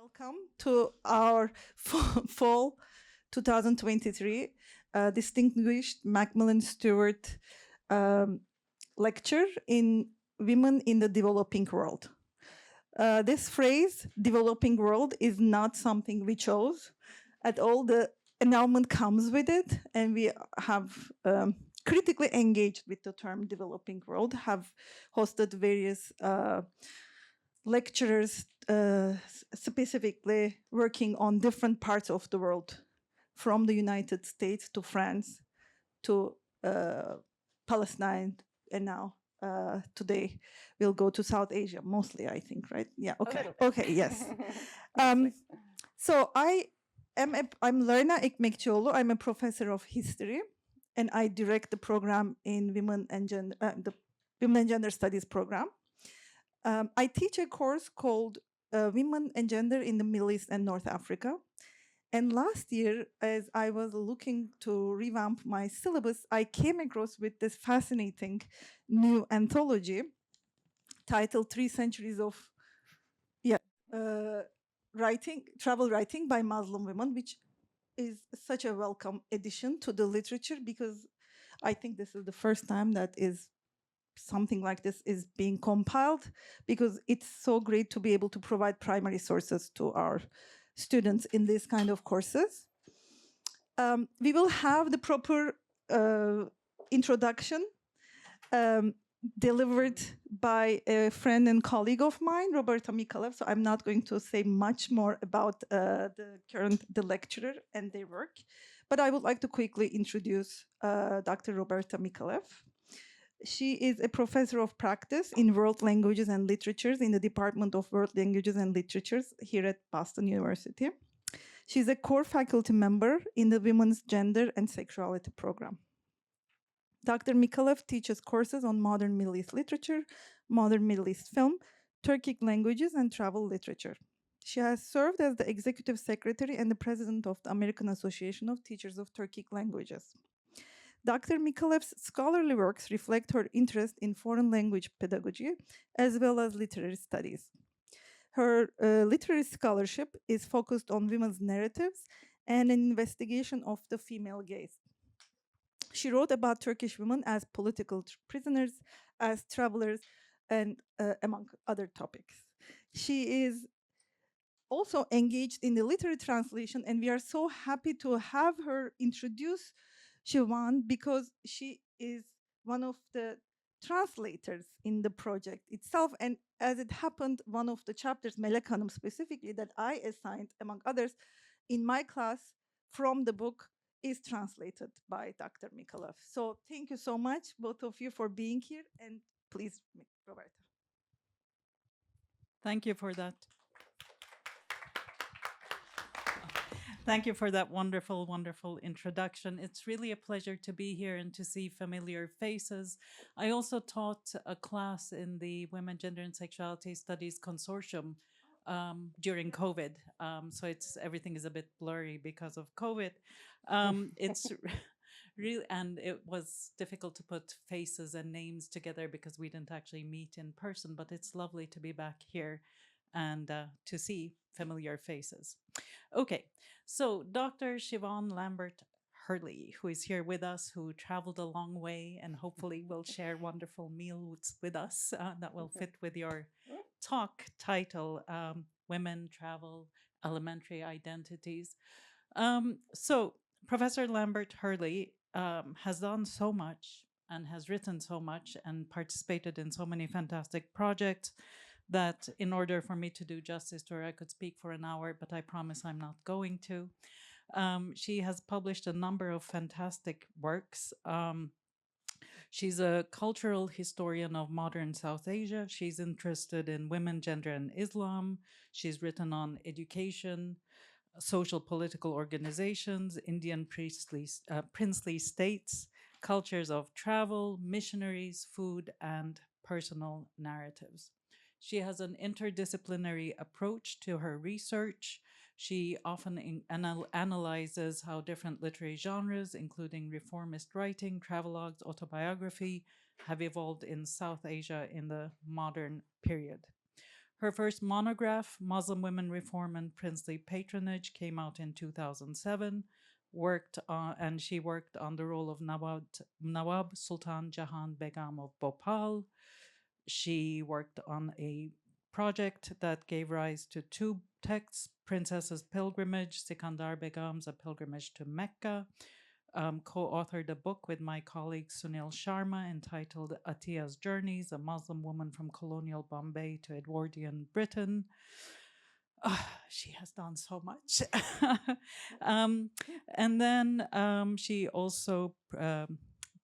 Welcome to our fall 2023 distinguished Macmillan Stewart um, lecture in Women in the Developing World. This phrase, developing world, is not something we chose at all. The announcement comes with it, and we have critically engaged with the term developing world, have hosted various lecturers specifically working on different parts of the world, from the United States to France to Palestine, and now today we'll go to South Asia, mostly, I think, right? Yeah, okay. Okay, yes. So I'm Lerna Ekmekçioğlu. I'm a professor of history, and I direct the program in Women and Gender, the Women and Gender Studies program. I teach a course called Women and Gender in the Middle East and North Africa. And last year, as I was looking to revamp my syllabus, I came across with this fascinating new anthology titled 3 Centuries of Travel Writing by Muslim Women, which is such a welcome addition to the literature, because I think this is the first time that something like this is being compiled, because it's so great to be able to provide primary sources to our students in this kind of courses. We will have the proper introduction delivered by a friend and colleague of mine, Roberta Mikalev. So I'm not going to say much more about the lecturer and their work, but I would like to quickly introduce Dr. Roberta Mikalev. She is a professor of practice in world languages and literatures in the Department of World Languages and Literatures here at Boston University. She's a core faculty member in the Women's Gender and Sexuality program. Dr. Mikalev teaches courses on modern Middle East literature, modern Middle East film, Turkic languages, and travel literature. She has served as the executive secretary and the president of the American Association of Teachers of Turkic Languages. Dr. Mikalev's scholarly works reflect her interest in foreign language pedagogy as well as literary studies. Her literary scholarship is focused on women's narratives and an investigation of the female gaze. She wrote about Turkish women as political prisoners, as travelers, and among other topics. She is also engaged in the literary translation, and we are so happy to have her introduce Siobhan, because she is one of the translators in the project itself. And as it happened, one of the chapters, Melek Hanım specifically, that I assigned, among others, in my class from the book is translated by Dr. Mikalev. So thank you so much, both of you, for being here. And please, Roberta. Thank you for that. Thank you for that wonderful, wonderful introduction. It's really a pleasure to be here and to see familiar faces. I also taught a class in the Women, Gender and Sexuality Studies Consortium during COVID. So everything is a bit blurry because of COVID. It's really, and it was difficult to put faces and names together because we didn't actually meet in person, but it's lovely to be back here and to see familiar faces. Okay, so Dr. Siobhan Lambert-Hurley, who is here with us, who traveled a long way and hopefully will share wonderful meals with us that will fit with your talk title, Women, Travel, Alimentary, Identities. So Professor Lambert-Hurley has done so much and has written so much and participated in so many fantastic projects that in order for me to do justice to her, I could speak for an hour, but I promise I'm not going to. She has published a number of fantastic works. She's a cultural historian of modern South Asia. She's interested in women, gender, and Islam. She's written on education, social political organizations, Indian princely states, cultures of travel, missionaries, food, and personal narratives. She has an interdisciplinary approach to her research. She often analyzes how different literary genres, including reformist writing, travelogues, autobiography, have evolved in South Asia in the modern period. Her first monograph, Muslim Women Reform and Princely Patronage, came out in 2007. And she worked on the role of Nawab Sultan Jahan Begum of Bhopal. She worked on a project that gave rise to two texts, Princess's Pilgrimage, Sikandar Begum's A Pilgrimage to Mecca. Co-authored a book with my colleague Sunil Sharma entitled Atiya's Journeys, a Muslim woman from colonial Bombay to Edwardian Britain. She has done so much. And then she also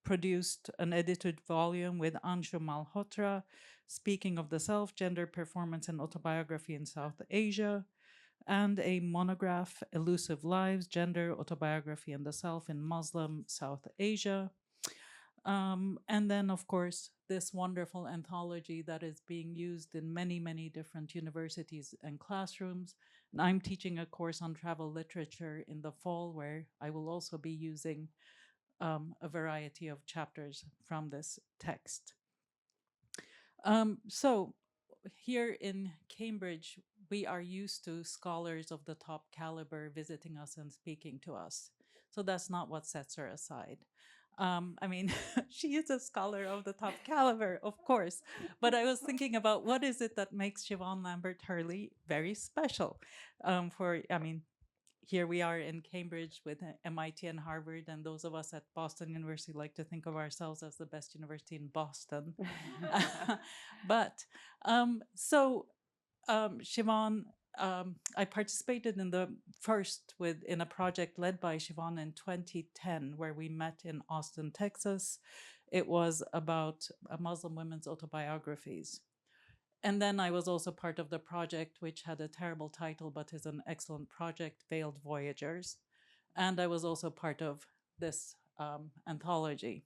produced an edited volume with Anshu Malhotra, Speaking of the Self, Gender, Performance, and Autobiography in South Asia, and a monograph, Elusive Lives, Gender, Autobiography, and the Self in Muslim South Asia. And then, of course, this wonderful anthology that is being used in many, many different universities and classrooms. And I'm teaching a course on travel literature in the fall where I will also be using a variety of chapters from this text. So here in Cambridge, we are used to scholars of the top caliber visiting us and speaking to us. So that's not what sets her aside. I mean, she is a scholar of the top caliber, of course. But I was thinking about what is it that makes Siobhan Lambert-Hurley very special? Here we are in Cambridge with MIT and Harvard, and those of us at Boston University like to think of ourselves as the best university in Boston. Siobhan, I participated in in a project led by Siobhan in 2010, where we met in Austin, Texas. It was about Muslim women's autobiographies. And then I was also part of the project, which had a terrible title, but is an excellent project, Veiled Voyagers. And I was also part of this anthology.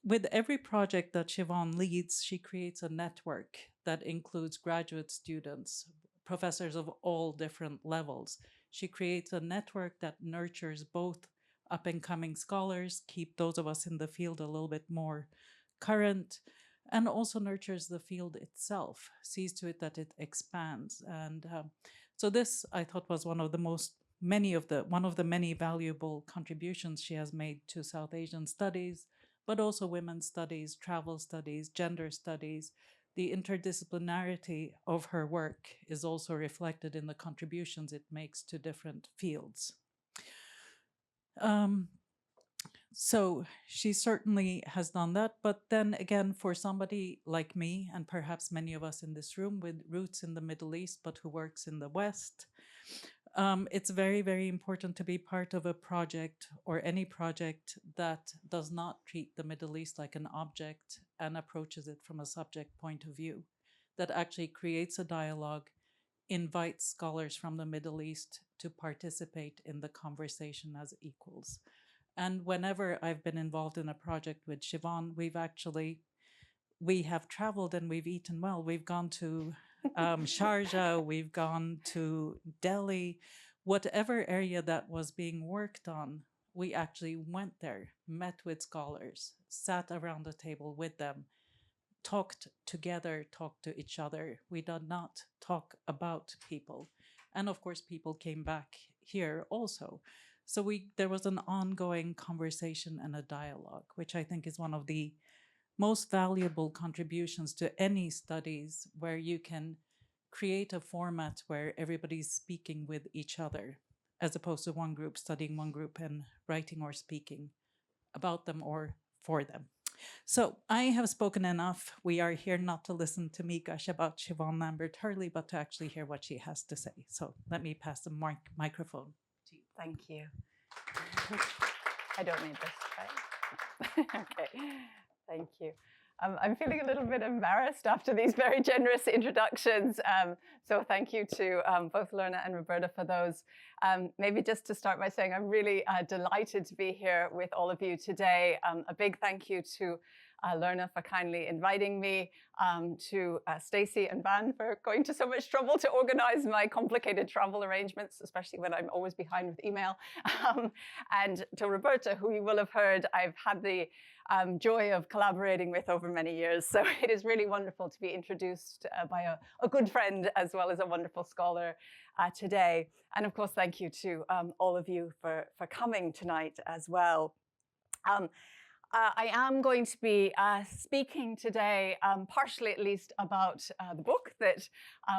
With every project that Siobhan leads, she creates a network that includes graduate students, professors of all different levels. She creates a network that nurtures both up-and-coming scholars, keep those of us in the field a little bit more current, and also nurtures the field itself, sees to it that it expands. And so this, I thought, was one of the many valuable contributions she has made to South Asian studies, but also women's studies, travel studies, gender studies. The interdisciplinarity of her work is also reflected in the contributions it makes to different fields. So she certainly has done that. But then again, for somebody like me, and perhaps many of us in this room with roots in the Middle East, but who works in the West, it's very, very important to be part of a project or any project that does not treat the Middle East like an object and approaches it from a subject point of view, that actually creates a dialogue, invites scholars from the Middle East to participate in the conversation as equals. And whenever I've been involved in a project with Siobhan, we have traveled and we've eaten well. We've gone to Sharjah, we've gone to Delhi, whatever area that was being worked on, we actually went there, met with scholars, sat around the table with them, talked together, talked to each other. We did not talk about people. And of course, people came back here also. So there was an ongoing conversation and a dialogue, which I think is one of the most valuable contributions to any studies, where you can create a format where everybody's speaking with each other, as opposed to one group studying one group and writing or speaking about them or for them. So I have spoken enough. We are here not to listen to me gush about Siobhan Lambert-Hurley, but to actually hear what she has to say. So let me pass the microphone. Thank you. I don't need this, right? Okay, thank you. I'm feeling a little bit embarrassed after these very generous introductions. So thank you to both Lorna and Roberta for those. Maybe just to start by saying I'm really delighted to be here with all of you today. A big thank you to Lerna for kindly inviting me, to Stacey and Van for going to so much trouble to organize my complicated travel arrangements, especially when I'm always behind with email. And to Roberta, who you will have heard, I've had the joy of collaborating with over many years. So it is really wonderful to be introduced by a good friend as well as a wonderful scholar today. And of course, thank you to all of you for coming tonight as well. I am going to be speaking today, partially at least, about the book that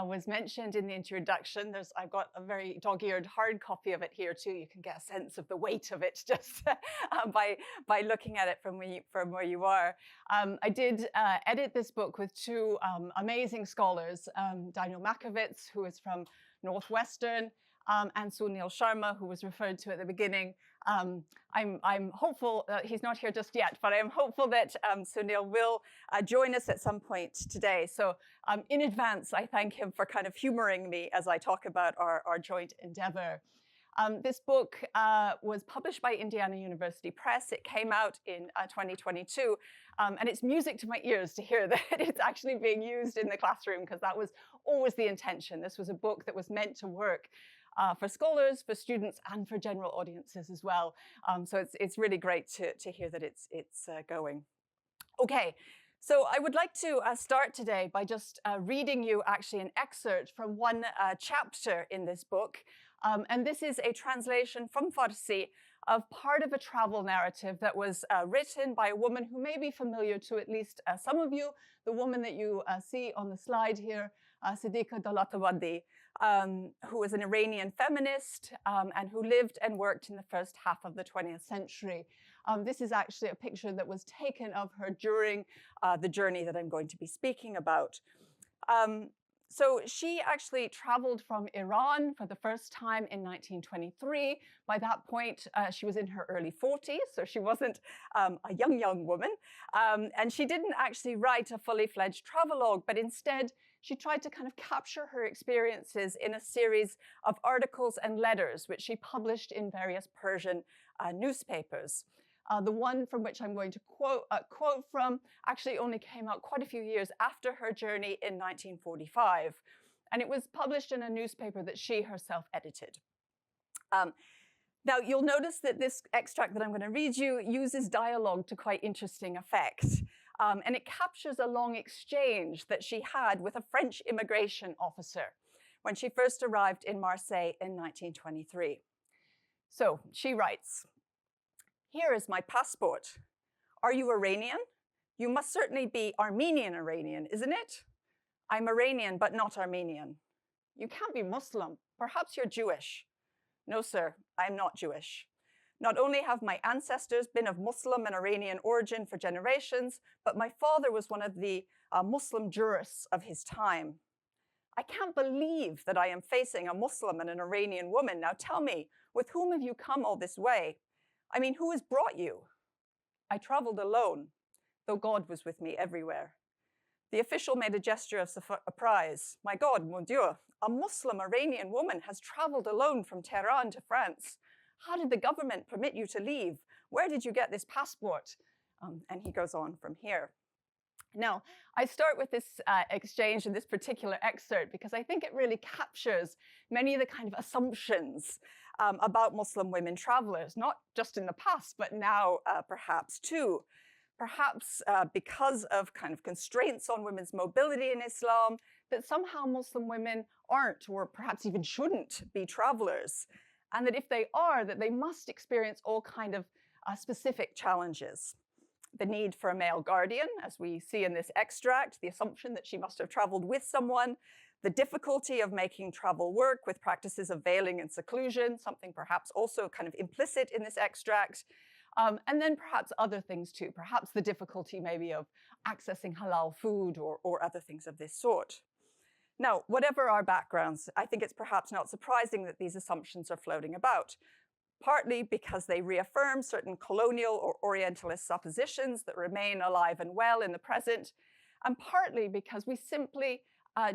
was mentioned in the introduction. I've got a very dog-eared hard copy of it here too. You can get a sense of the weight of it just by looking at it from where you are. I did edit this book with two amazing scholars, Daniel Machrowicz, who is from Northwestern, and Sunil Sharma, who was referred to at the beginning. I'm hopeful, he's not here just yet, but I am hopeful that Sunil will join us at some point today. So in advance, I thank him for kind of humoring me as I talk about our joint endeavor. This book was published by Indiana University Press. It came out in 2022, and it's music to my ears to hear that it's actually being used in the classroom, because that was always the intention. This was a book that was meant to work for scholars, for students, and for general audiences as well. So it's really great to hear that it's going. Okay, so I would like to start today by just reading you actually an excerpt from one chapter in this book. And this is a translation from Farsi of part of a travel narrative that was written by a woman who may be familiar to at least some of you, the woman that you see on the slide here, Siddiqa Dawlatawadi, who was an Iranian feminist and who lived and worked in the first half of the 20th century. This is actually a picture that was taken of her during the journey that I'm going to be speaking about. So she actually traveled from Iran for the first time in 1923. By that point, she was in her early 40s, so she wasn't a young woman. And she didn't actually write a fully fledged travelogue, but instead she tried to kind of capture her experiences in a series of articles and letters, which she published in various Persian newspapers. The one from which I'm going to quote from actually only came out quite a few years after her journey in 1945. And it was published in a newspaper that she herself edited. Now, you'll notice that this extract that I'm going to read you uses dialogue to quite interesting effect. And it captures a long exchange that she had with a French immigration officer when she first arrived in Marseille in 1923. So she writes, "Here is my passport. Are you Iranian? You must certainly be Armenian Iranian, isn't it? I'm Iranian, but not Armenian. You can't be Muslim. Perhaps you're Jewish. No, sir, I'm not Jewish. Not only have my ancestors been of Muslim and Iranian origin for generations, but my father was one of the Muslim jurists of his time. I can't believe that I am facing a Muslim and an Iranian woman. Now tell me, with whom have you come all this way? I mean, who has brought you? I traveled alone, though God was with me everywhere." The official made a gesture of surprise. "My God, mon Dieu, a Muslim Iranian woman has traveled alone from Tehran to France. How did the government permit you to leave? Where did you get this passport?" And he goes on from here. Now, I start with this exchange in this particular excerpt because I think it really captures many of the kind of assumptions about Muslim women travelers, not just in the past, but now perhaps too. Perhaps because of kind of constraints on women's mobility in Islam, that somehow Muslim women aren't, or perhaps even shouldn't, be travelers. And that if they are, that they must experience all kind of specific challenges. The need for a male guardian, as we see in this extract, the assumption that she must have traveled with someone, the difficulty of making travel work with practices of veiling and seclusion, something perhaps also kind of implicit in this extract, and then perhaps other things too, perhaps the difficulty maybe of accessing halal food or other things of this sort. Now, whatever our backgrounds, I think it's perhaps not surprising that these assumptions are floating about, partly because they reaffirm certain colonial or Orientalist suppositions that remain alive and well in the present, and partly because we simply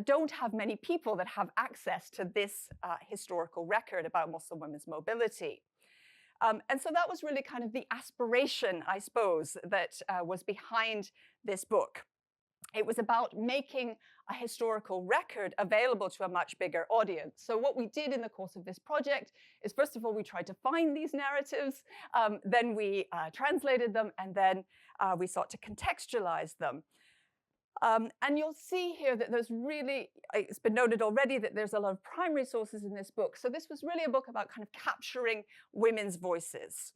don't have many people that have access to this historical record about Muslim women's mobility. And so that was really kind of the aspiration, I suppose, that was behind this book. It was about making a historical record available to a much bigger audience. So what we did in the course of this project is, first of all, we tried to find these narratives, then we translated them, and then we sought to contextualize them. And you'll see here that there's really, it's been noted already that there's a lot of primary sources in this book. So this was really a book about kind of capturing women's voices.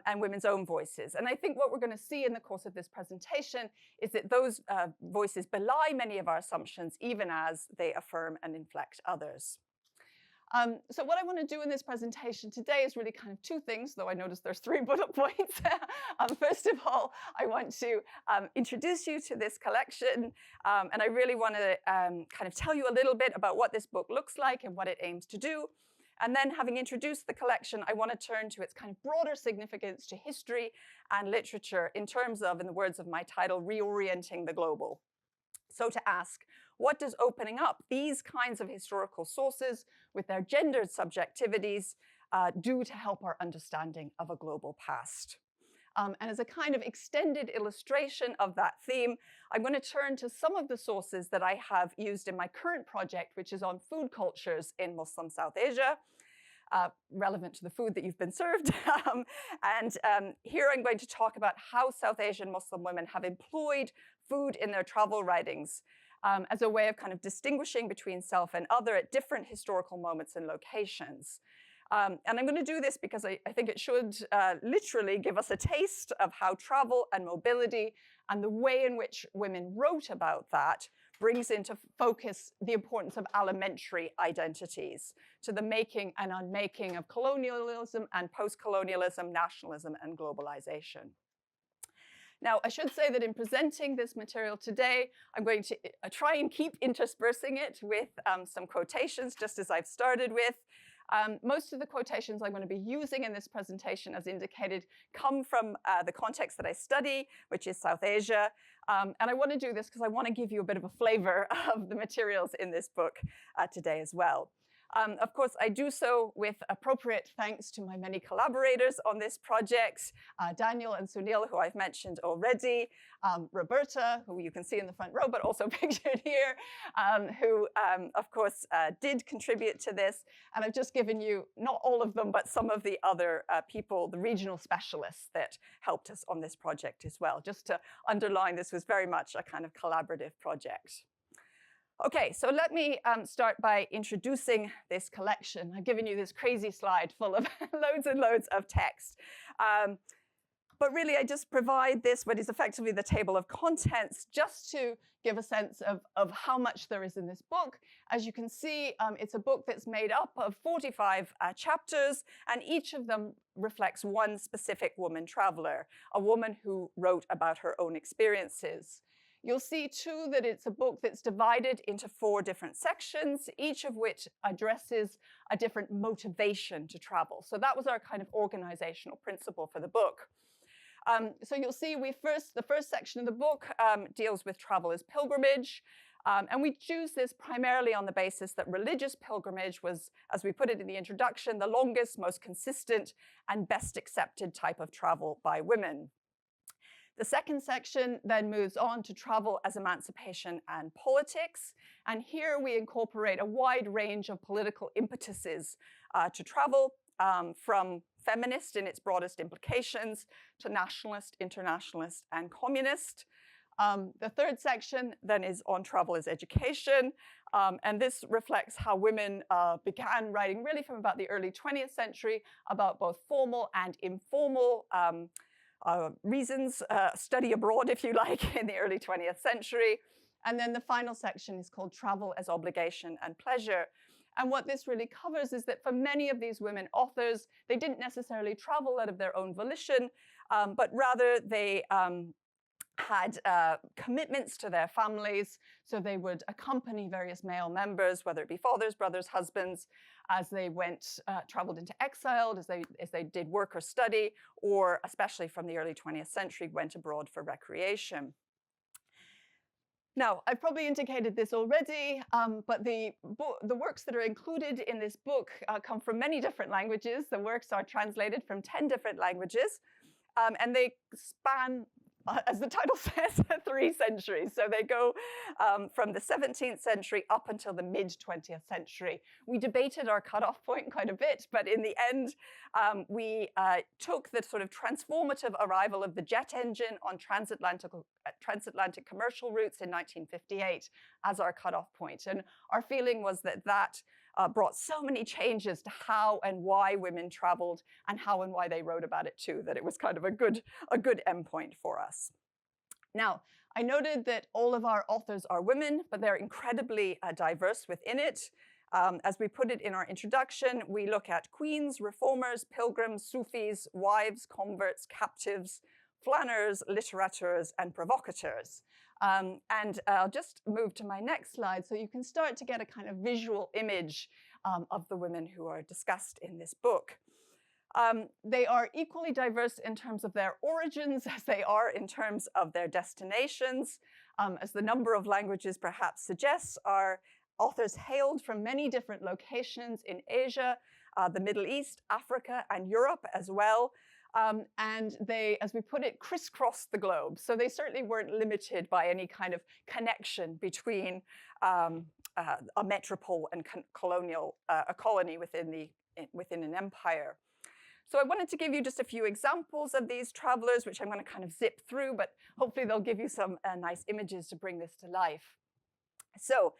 And women's own voices. And I think what we're going to see in the course of this presentation is that those voices belie many of our assumptions, even as they affirm and inflect others. So what I want to do in this presentation today is really kind of two things, though I notice there's 3 bullet points. First of all, I want to introduce you to this collection, and I really want to kind of tell you a little bit about what this book looks like and what it aims to do. And then, having introduced the collection, I want to turn to its kind of broader significance to history and literature in terms of, in the words of my title, reorienting the global. So to ask, what does opening up these kinds of historical sources with their gendered subjectivities do to help our understanding of a global past? And as a kind of extended illustration of that theme, I'm going to turn to some of the sources that I have used in my current project, which is on food cultures in Muslim South Asia, relevant to the food that you've been served. Here I'm going to talk about how South Asian Muslim women have employed food in their travel writings as a way of kind of distinguishing between self and other at different historical moments and locations. And I'm going to do this because I think it should literally give us a taste of how travel and mobility and the way in which women wrote about that brings into focus the importance of alimentary identities to the making and unmaking of colonialism and postcolonialism, nationalism, and globalization. Now, I should say that in presenting this material today, I'm going to try and keep interspersing it with some quotations, just as I've started with. Most of the quotations I'm going to be using in this presentation, as indicated, come from the context that I study, which is South Asia. And I want to do this because I want to give you a bit of a flavor of the materials in this book today as well. Of course, I do so with appropriate thanks to my many collaborators on this project, Daniel and Sunil, who I've mentioned already, Roberta, who you can see in the front row, but also pictured here, who, of course, did contribute to this. And I've just given you, not all of them, but some of the other people, the regional specialists that helped us on this project as well, just to underline this was very much a kind of collaborative project. Okay, so let me start by introducing this collection. I've given you this crazy slide full of loads and loads of text. But really, I just provide this, what is effectively the table of contents, just to give a sense of how much there is in this book. As you can see, it's a book that's made up of 45 chapters, and each of them reflects one specific woman traveler, a woman who wrote about her own experiences. You'll see, too, that it's a book that's divided into 4 different sections, each of which addresses a different motivation to travel. So that was our kind of organizational principle for the book. So you'll see the first section of the book deals with travel as pilgrimage. And we choose this primarily on the basis that religious pilgrimage was, as we put it in the introduction, the longest, most consistent, and best accepted type of travel by women. The second section then moves on to travel as emancipation and politics. And here we incorporate a wide range of political impetuses to travel, from feminist in its broadest implications to nationalist, internationalist, and communist. The third section then is on travel as education. And this reflects how women began writing really from about the early 20th century about both formal and informal reasons, study abroad, if you like, in the early 20th century. And then the final section is called Travel as Obligation and Pleasure. And what this really covers is that for many of these women authors, they didn't necessarily travel out of their own volition, but rather they had commitments to their families. So they would accompany various male members, whether it be fathers, brothers, husbands, as they traveled into exile, as they did work or study, or especially from the early 20th century, went abroad for recreation. Now, I've probably indicated this already, but the works that are included in this book come from many different languages. The works are translated from 10 different languages, and they span, as the title says, 3 centuries. So they go from the 17th century up until the mid-20th century. We debated our cutoff point quite a bit, but in the end, we took the sort of transformative arrival of the jet engine on transatlantic commercial routes in 1958 as our cutoff point. And our feeling was that that brought so many changes to how and why women traveled and how and why they wrote about it too, that it was kind of a good endpoint for us. Now, I noted that all of our authors are women, but they're incredibly diverse within it. As we put it in our introduction, we look at queens, reformers, pilgrims, Sufis, wives, converts, captives, flâneurs, littérateurs, and provocateurs. And I'll just move to my next slide so you can start to get a kind of visual image of the women who are discussed in this book. They are equally diverse in terms of their origins as they are in terms of their destinations. As the number of languages perhaps suggests, our authors hailed from many different locations in Asia, the Middle East, Africa, and Europe as well. And they, as we put it, crisscrossed the globe. So they certainly weren't limited by any kind of connection between a metropole and a colony within an empire. So I wanted to give you just a few examples of these travelers, which I'm going to kind of zip through, but hopefully they'll give you some nice images to bring this to life. So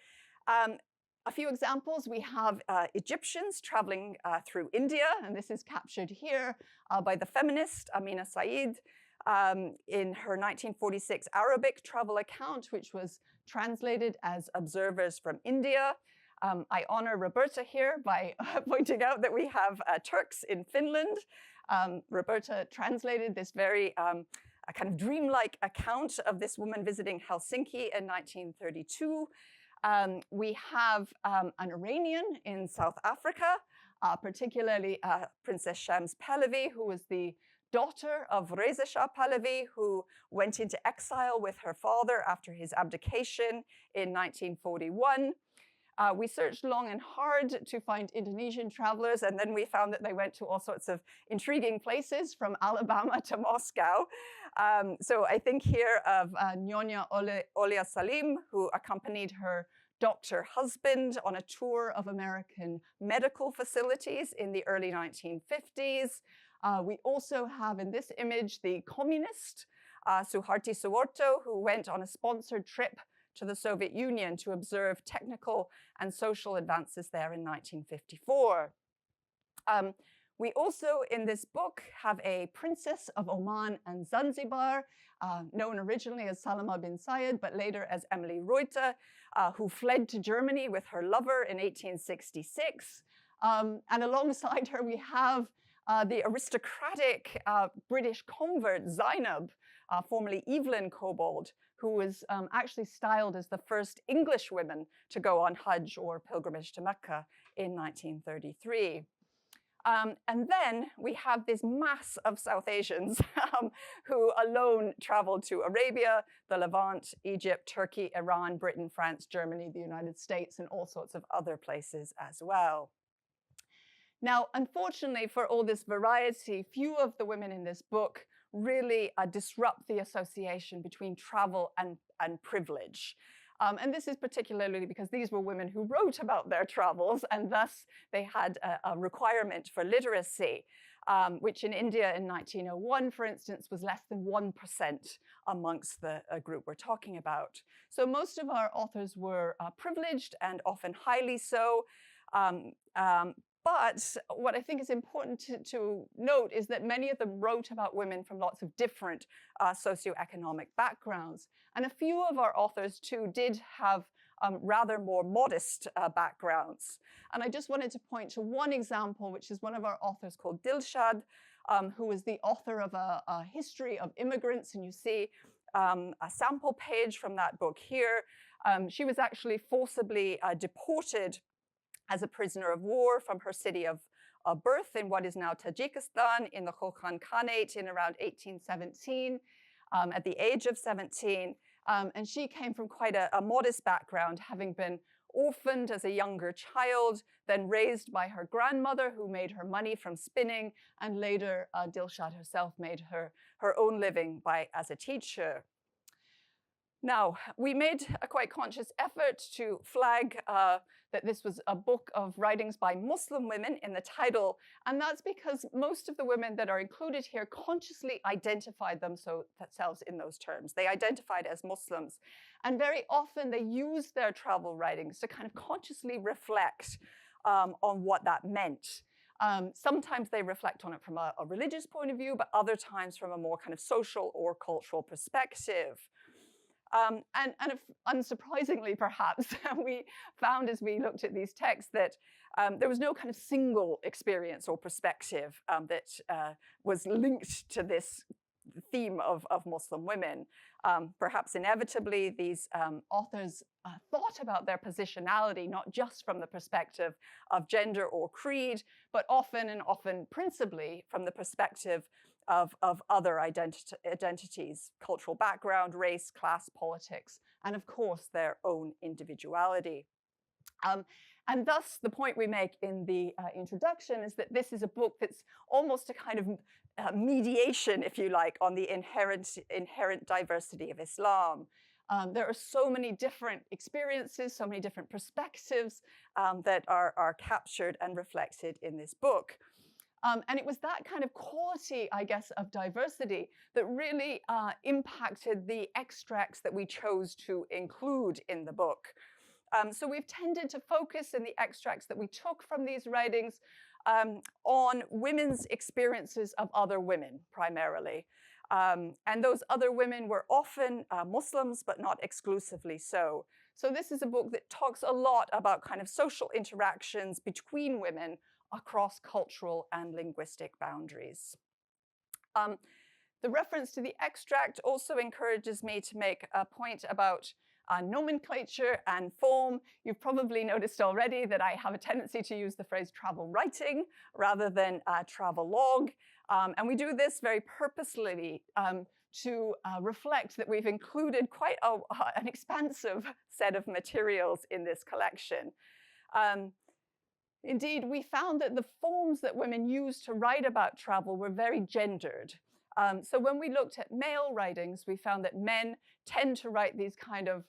a few examples, we have Egyptians traveling through India, and this is captured here by the feminist Amina Said in her 1946 Arabic travel account, which was translated as Observers from India. I honor Roberta here by pointing out that we have Turks in Finland. Roberta translated this very a kind of dreamlike account of this woman visiting Helsinki in 1932. We have an Iranian in South Africa, particularly Princess Shams Pahlavi, who was the daughter of Reza Shah Pahlavi, who went into exile with her father after his abdication in 1941. We searched long and hard to find Indonesian travelers, and then we found that they went to all sorts of intriguing places from Alabama to Moscow. So I think here of Nyonya Olia Salim, who accompanied her doctor husband on a tour of American medical facilities in the early 1950s. We also have in this image the communist, Suharti Suwarto, who went on a sponsored trip to the Soviet Union to observe technical and social advances there in 1954. We also, in this book, have a princess of Oman and Zanzibar, known originally as Salama bin Sayed, but later as Emily Reuter, who fled to Germany with her lover in 1866. And alongside her, we have the aristocratic British convert Zainab, formerly Evelyn Cobbold, who was actually styled as the first English woman to go on Hajj or pilgrimage to Mecca in 1933. And then we have this mass of South Asians who alone traveled to Arabia, the Levant, Egypt, Turkey, Iran, Britain, France, Germany, the United States, and all sorts of other places as well. Now, unfortunately, for all this variety, few of the women in this book really disrupt the association between travel and privilege. And this is particularly because these were women who wrote about their travels, and thus they had a requirement for literacy, which in India in 1901, for instance, was less than 1% amongst the group we're talking about. So most of our authors were privileged and often highly so. But what I think is important to note is that many of them wrote about women from lots of different socioeconomic backgrounds. And a few of our authors, too, did have rather more modest backgrounds. And I just wanted to point to one example, which is one of our authors called Dilshad, who was the author of a history of immigrants. And you see a sample page from that book here. She was actually forcibly deported as a prisoner of war from her city of birth in what is now Tajikistan in the Kokhan Khanate in around 1817. At the age of 17, And she came from quite a modest background, having been orphaned as a younger child, then raised by her grandmother, who made her money from spinning, and later Dilshad herself made her own living as a teacher. Now, we made a quite conscious effort to flag that this was a book of writings by Muslim women in the title, and that's because most of the women that are included here consciously identified themselves in those terms. They identified as Muslims, and very often they use their travel writings to kind of consciously reflect on what that meant. Sometimes they reflect on it from a religious point of view, but other times from a more kind of social or cultural perspective. And unsurprisingly, perhaps, we found as we looked at these texts that there was no kind of single experience or perspective that was linked to this theme of Muslim women. Perhaps inevitably, these authors thought about their positionality, not just from the perspective of gender or creed, but often principally from the perspective of other identities, cultural background, race, class, politics, and of course, their own individuality. And thus, the point we make in the introduction is that this is a book that's almost a kind of mediation, if you like, on the inherent diversity of Islam. There are so many different experiences, so many different perspectives that are captured and reflected in this book. And it was that kind of quality, I guess, of diversity that really impacted the extracts that we chose to include in the book. So we've tended to focus in the extracts that we took from these writings on women's experiences of other women, primarily. And those other women were often Muslims, but not exclusively so. So this is a book that talks a lot about kind of social interactions between women across cultural and linguistic boundaries. The reference to the extract also encourages me to make a point about nomenclature and form. You've probably noticed already that I have a tendency to use the phrase travel writing rather than travel log. And we do this very purposely to reflect that we've included quite an expansive set of materials in this collection. Indeed, we found that the forms that women used to write about travel were very gendered. So when we looked at male writings, we found that men tend to write these kind of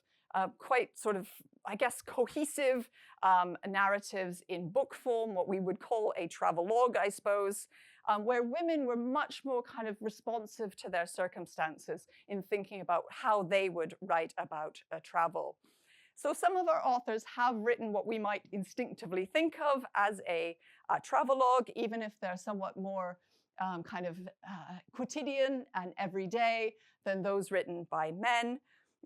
quite sort of, I guess, cohesive narratives in book form, what we would call a travelogue, I suppose, where women were much more kind of responsive to their circumstances in thinking about how they would write about travel. So some of our authors have written what we might instinctively think of as a travelogue, even if they're somewhat more kind of quotidian and everyday than those written by men.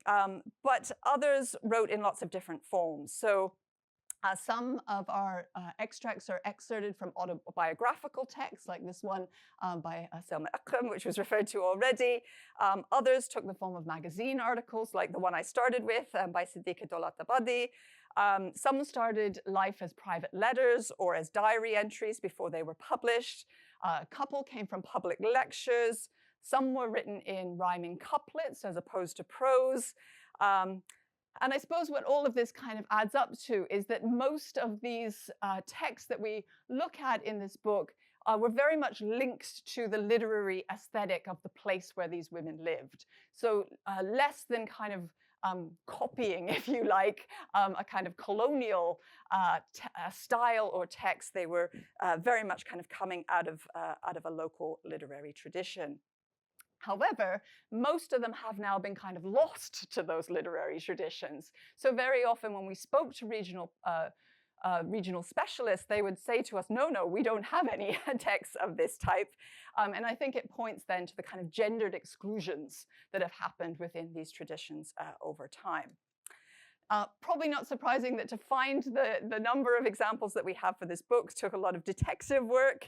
But others wrote in lots of different forms. So some of our extracts are excerpted from autobiographical texts, like this one by Selma Akram, which was referred to already. Others took the form of magazine articles, like the one I started with by Siddiqa Dolatabadi. Some started life as private letters or as diary entries before they were published. A couple came from public lectures. Some were written in rhyming couplets as opposed to prose. And I suppose what all of this kind of adds up to is that most of these texts that we look at in this book were very much linked to the literary aesthetic of the place where these women lived. So less than kind of copying, if you like, a kind of colonial style or text. They were very much kind of coming out of a local literary tradition. However, most of them have now been kind of lost to those literary traditions. So very often when we spoke to regional specialists, they would say to us, no, we don't have any texts of this type. And I think it points then to the kind of gendered exclusions that have happened within these traditions over time. Probably not surprising that to find the number of examples that we have for this book took a lot of detective work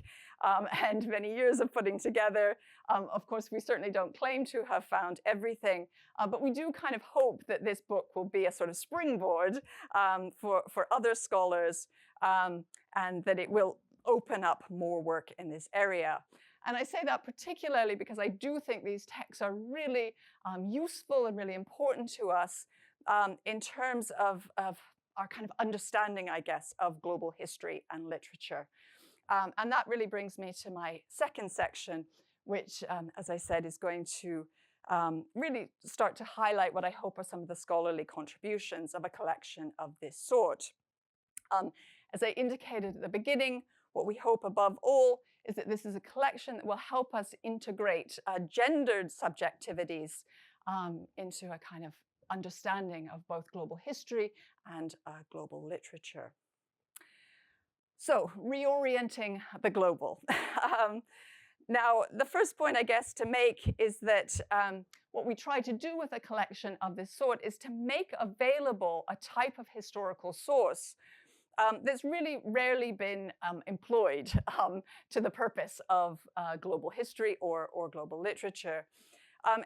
and many years of putting together. Of course, we certainly don't claim to have found everything, but we do kind of hope that this book will be a sort of springboard for other scholars and that it will open up more work in this area. And I say that particularly because I do think these texts are really useful and really important to us in terms of our kind of understanding, I guess, of global history and literature. And that really brings me to my second section, which, as I said, is going to really start to highlight what I hope are some of the scholarly contributions of a collection of this sort. As I indicated at the beginning, what we hope above all is that this is a collection that will help us integrate gendered subjectivities into a kind of understanding of both global history and global literature. So, reorienting the global. Now, the first point, I guess, to make is that what we try to do with a collection of this sort is to make available a type of historical source that's really rarely been employed to the purpose of global history or global literature.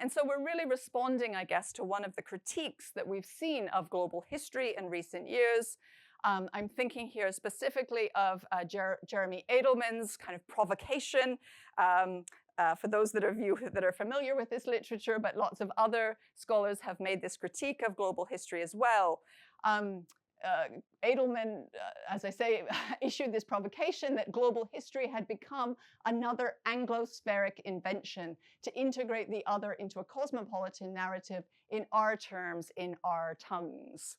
And so we're really responding, I guess, to one of the critiques that we've seen of global history in recent years. I'm thinking here specifically of Jeremy Edelman's kind of provocation, for those of you that are familiar with this literature, but lots of other scholars have made this critique of global history as well. Edelman, as I say, issued this provocation that global history had become another Anglospheric invention to integrate the other into a cosmopolitan narrative in our terms, in our tongues.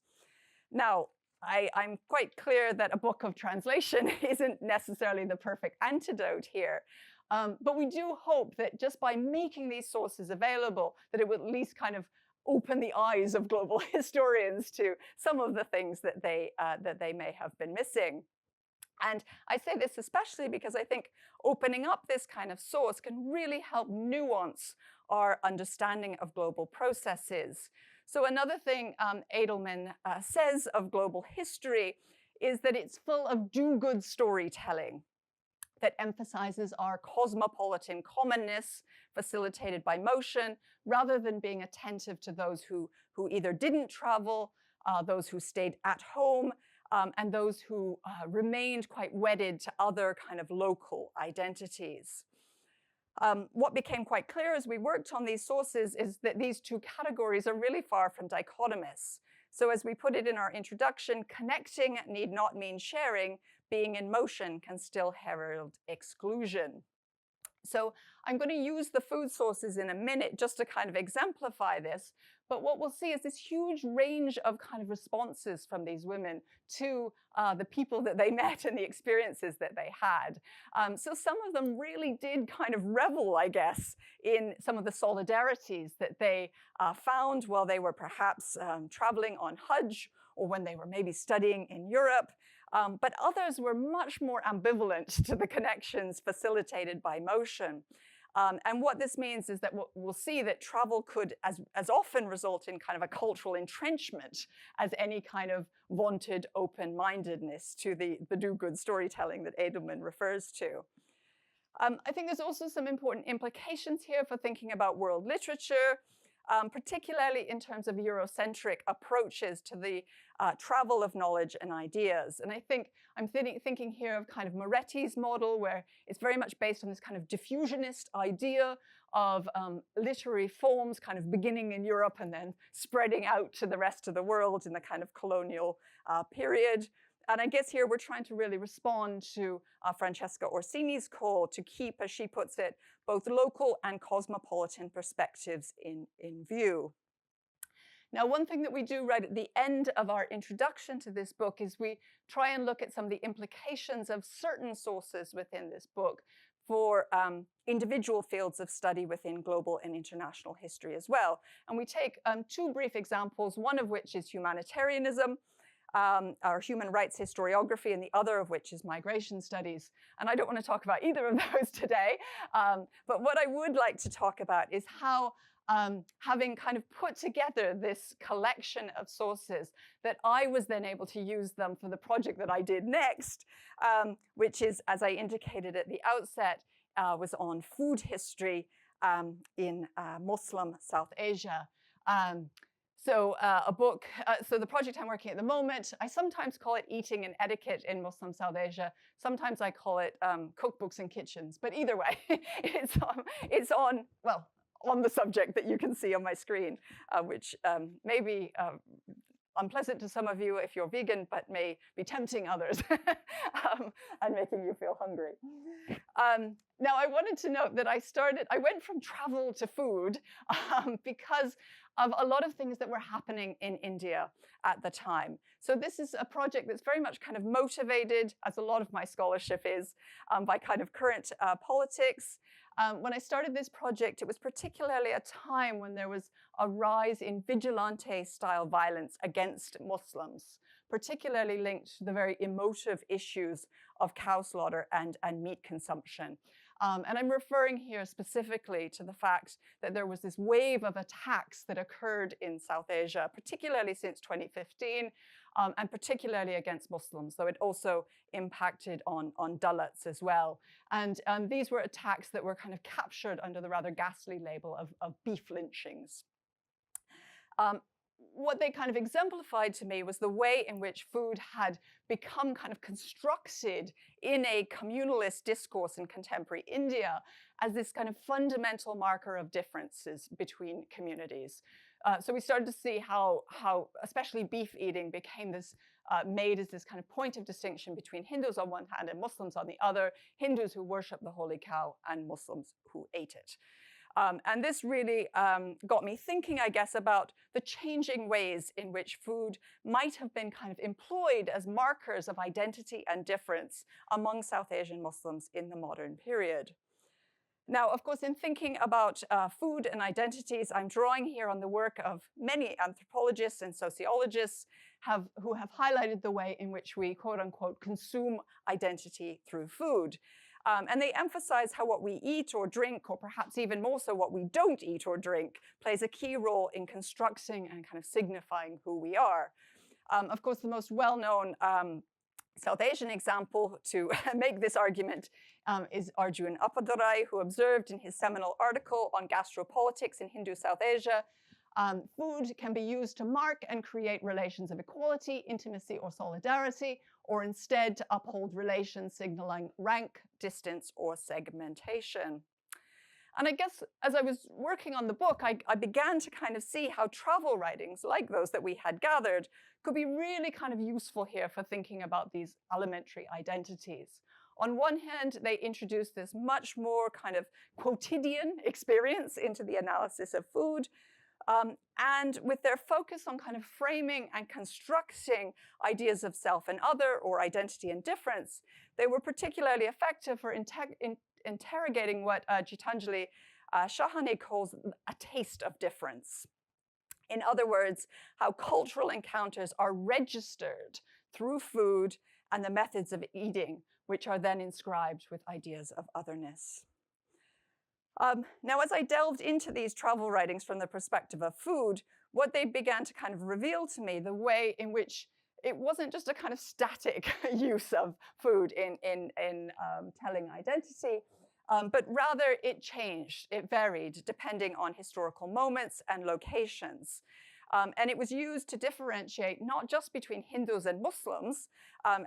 Now, I'm quite clear that a book of translation isn't necessarily the perfect antidote here. But we do hope that just by making these sources available, that it will at least kind of open the eyes of global historians to some of the things that they may have been missing. And I say this especially because I think opening up this kind of source can really help nuance our understanding of global processes. So another thing Edelman says of global history is that it's full of do-good storytelling that emphasizes our cosmopolitan commonness facilitated by motion, rather than being attentive to those who either didn't travel, those who stayed at home, and those who remained quite wedded to other kind of local identities. What became quite clear as we worked on these sources is that these two categories are really far from dichotomous. So as we put it in our introduction, connecting need not mean sharing. Being in motion can still herald exclusion. So I'm going to use the food sources in a minute just to kind of exemplify this. But what we'll see is this huge range of kind of responses from these women to the people that they met and the experiences that they had. So some of them really did kind of revel, I guess, in some of the solidarities that they found while they were perhaps traveling on Hajj, or when they were maybe studying in Europe. But others were much more ambivalent to the connections facilitated by motion. And what this means is that we'll see that travel could as often result in kind of a cultural entrenchment as any kind of vaunted open-mindedness to the do-good storytelling that Edelman refers to. I think there's also some important implications here for thinking about world literature, particularly in terms of Eurocentric approaches to the travel of knowledge and ideas. And I think I'm thinking here of kind of Moretti's model, where it's very much based on this kind of diffusionist idea of literary forms kind of beginning in Europe and then spreading out to the rest of the world in the kind of colonial period. And I guess here we're trying to really respond to Francesca Orsini's call to keep, as she puts it, both local and cosmopolitan perspectives in view. Now, one thing that we do right at the end of our introduction to this book is we try and look at some of the implications of certain sources within this book for individual fields of study within global and international history as well. And we take two brief examples, one of which is humanitarianism, our human rights historiography, and the other of which is migration studies. And I don't want to talk about either of those today, but what I would like to talk about is how having kind of put together this collection of sources, that I was then able to use them for the project that I did next, which is, as I indicated at the outset, was on food history in Muslim South Asia. So a book, so the project I'm working at the moment, I sometimes call it Eating and Etiquette in Muslim South Asia. Sometimes I call it Cookbooks and Kitchens. But either way, it's on, well, on the subject that you can see on my screen, which may be unpleasant to some of you if you're vegan, but may be tempting others and making you feel hungry. Now, I wanted to note that I went from travel to food because of a lot of things that were happening in India at the time. So this is a project that's very much kind of motivated, as a lot of my scholarship is, by kind of current politics. When I started this project, it was particularly a time when there was a rise in vigilante-style violence against Muslims, particularly linked to the very emotive issues of cow slaughter and meat consumption. And I'm referring here specifically to the fact that there was this wave of attacks that occurred in South Asia, particularly since 2015, and particularly against Muslims, though it also impacted on Dalits as well. And these were attacks that were kind of captured under the rather ghastly label of beef lynchings. What they kind of exemplified to me was the way in which food had become kind of constructed in a communalist discourse in contemporary India as this kind of fundamental marker of differences between communities. So we started to see how especially beef eating became this, made as this kind of point of distinction between Hindus on one hand and Muslims on the other, Hindus who worship the holy cow and Muslims who ate it. And this really got me thinking, I guess, about the changing ways in which food might have been kind of employed as markers of identity and difference among South Asian Muslims in the modern period. Now, of course, in thinking about food and identities, I'm drawing here on the work of many anthropologists and sociologists who have highlighted the way in which we, quote unquote, consume identity through food. And they emphasize how what we eat or drink, or perhaps even more so what we don't eat or drink, plays a key role in constructing and kind of signifying who we are. Of course, the most well-known South Asian example to make this argument is Arjun Appadurai, who observed in his seminal article on gastropolitics in Hindu South Asia, food can be used to mark and create relations of equality, intimacy, or solidarity, or instead to uphold relations signaling rank, distance, or segmentation. And I guess as I was working on the book, I began to kind of see how travel writings like those that we had gathered could be really kind of useful here for thinking about these alimentary identities. On one hand, they introduce this much more kind of quotidian experience into the analysis of food, and with their focus on kind of framing and constructing ideas of self and other, or identity and difference, they were particularly effective for interrogating what Gitanjali Shahane calls a taste of difference. In other words, how cultural encounters are registered through food and the methods of eating, which are then inscribed with ideas of otherness. Now, as I delved into these travel writings from the perspective of food, what they began to kind of reveal to me the way in which it wasn't just a kind of static use of food in telling identity, but rather it changed, it varied depending on historical moments and locations. And it was used to differentiate not just between Hindus and Muslims,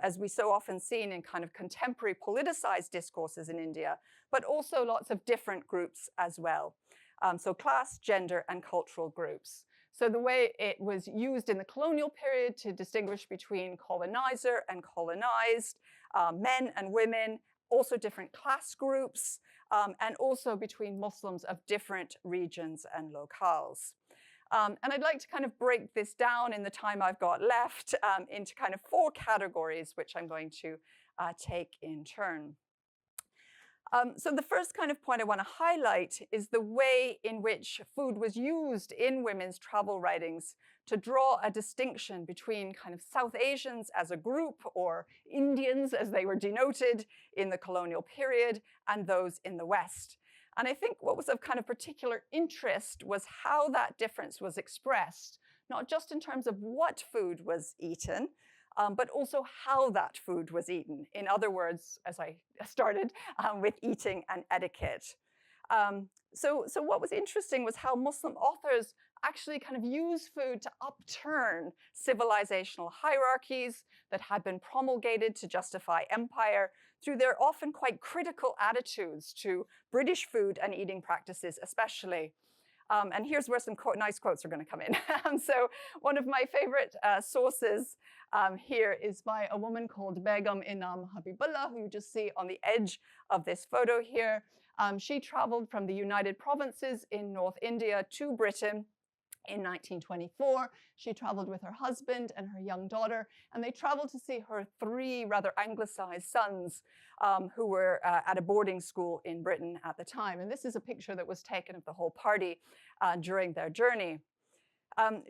as we so often seen in kind of contemporary politicized discourses in India, but also lots of different groups as well. So class, gender, and cultural groups. So the way it was used in the colonial period to distinguish between colonizer and colonized, men and women, also different class groups, and also between Muslims of different regions and locales. And I'd like to kind of break this down in the time I've got left into kind of 4 categories, which I'm going to take in turn. So the first kind of point I want to highlight is the way in which food was used in women's travel writings to draw a distinction between kind of South Asians as a group, or Indians as they were denoted in the colonial period, and those in the West. And I think what was of kind of particular interest was how that difference was expressed, not just in terms of what food was eaten, but also how that food was eaten. In other words, as I started with eating and etiquette. So what was interesting was how Muslim authors actually kind of use food to upturn civilizational hierarchies that had been promulgated to justify empire through their often quite critical attitudes to British food and eating practices especially. And here's where some nice quotes are going to come in. So one of my favorite sources here is by a woman called Begum Inam Habibullah, who you just see on the edge of this photo here. She traveled from the United Provinces in North India to Britain in 1924. She traveled with her husband and her young daughter, and they traveled to see her 3 rather anglicized sons who were at a boarding school in Britain at the time. And this is a picture that was taken of the whole party during their journey.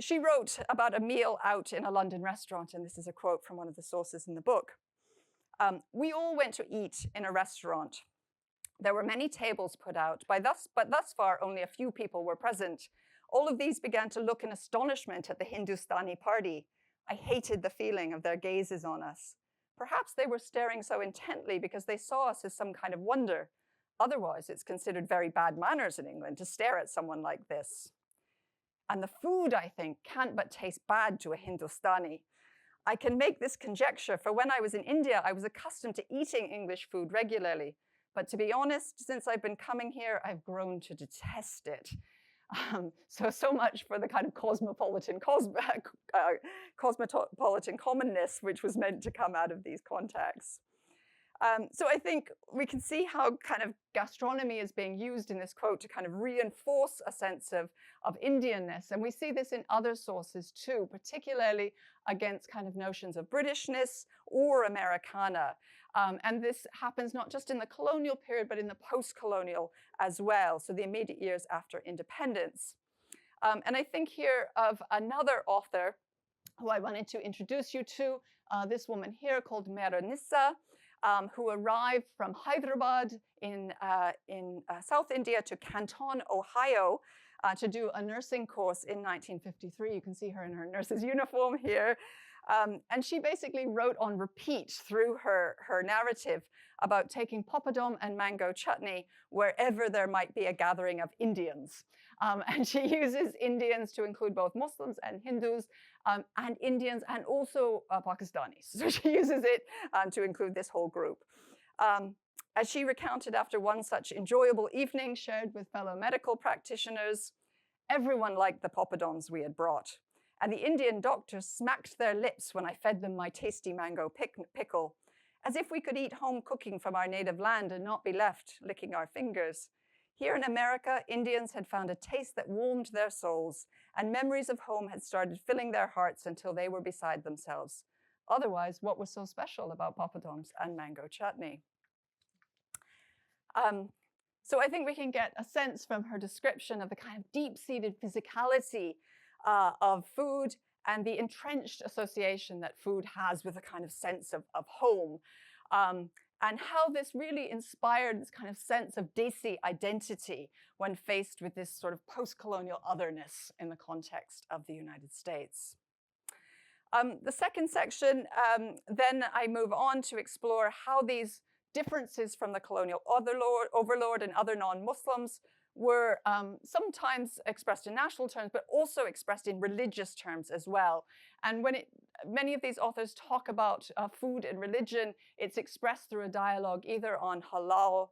She wrote about a meal out in a London restaurant, and this is a quote from one of the sources in the book. We all went to eat in a restaurant. There were many tables put out, but thus far only a few people were present. All of these began to look in astonishment at the Hindustani party. I hated the feeling of their gazes on us. Perhaps they were staring so intently because they saw us as some kind of wonder. Otherwise, it's considered very bad manners in England to stare at someone like this. And the food, I think, can't but taste bad to a Hindustani. I can make this conjecture, for when I was in India, I was accustomed to eating English food regularly. But to be honest, since I've been coming here, I've grown to detest it. So much for the kind of cosmopolitan commonness which was meant to come out of these contexts. So I think we can see how kind of gastronomy is being used in this quote to kind of reinforce a sense of Indianness. And we see this in other sources too, particularly against kind of notions of Britishness or Americana. And this happens not just in the colonial period, but in the post-colonial as well, so the immediate years after independence. And I think here of another author who I wanted to introduce you to, this woman here called Mera Nissa, who arrived from Hyderabad in South India to Canton, Ohio, to do a nursing course in 1953. You can see her in her nurse's uniform here. And she basically wrote on repeat through her narrative about taking poppadom and mango chutney wherever there might be a gathering of Indians. And she uses Indians to include both Muslims and Hindus, and Indians and also Pakistanis. So she uses it to include this whole group. As she recounted after one such enjoyable evening shared with fellow medical practitioners, everyone liked the poppadoms we had brought. And the Indian doctors smacked their lips when I fed them my tasty mango pickle, as if we could eat home cooking from our native land and not be left licking our fingers. Here in America, Indians had found a taste that warmed their souls, and memories of home had started filling their hearts until they were beside themselves. Otherwise, what was so special about poppadoms and mango chutney? So I think we can get a sense from her description of the kind of deep-seated physicality of food and the entrenched association that food has with a kind of sense of home, and how this really inspired this kind of sense of Desi identity when faced with this sort of post-colonial otherness in the context of the United States. The second section, then I move on to explore how these differences from the colonial overlord and other non-Muslims were sometimes expressed in national terms, but also expressed in religious terms as well. And when many of these authors talk about food and religion, it's expressed through a dialogue either on halal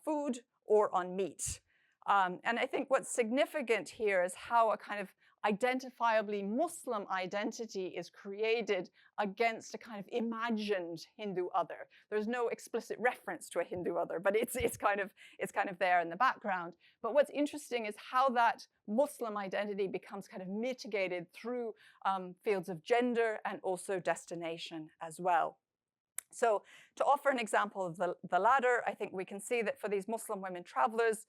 food or on meat. And I think what's significant here is how a kind of identifiably Muslim identity is created against a kind of imagined Hindu other. There's no explicit reference to a Hindu other, but it's kind of there in the background. But what's interesting is how that Muslim identity becomes kind of mitigated through fields of gender and also destination as well. So to offer an example of the latter, I think we can see that for these Muslim women travelers,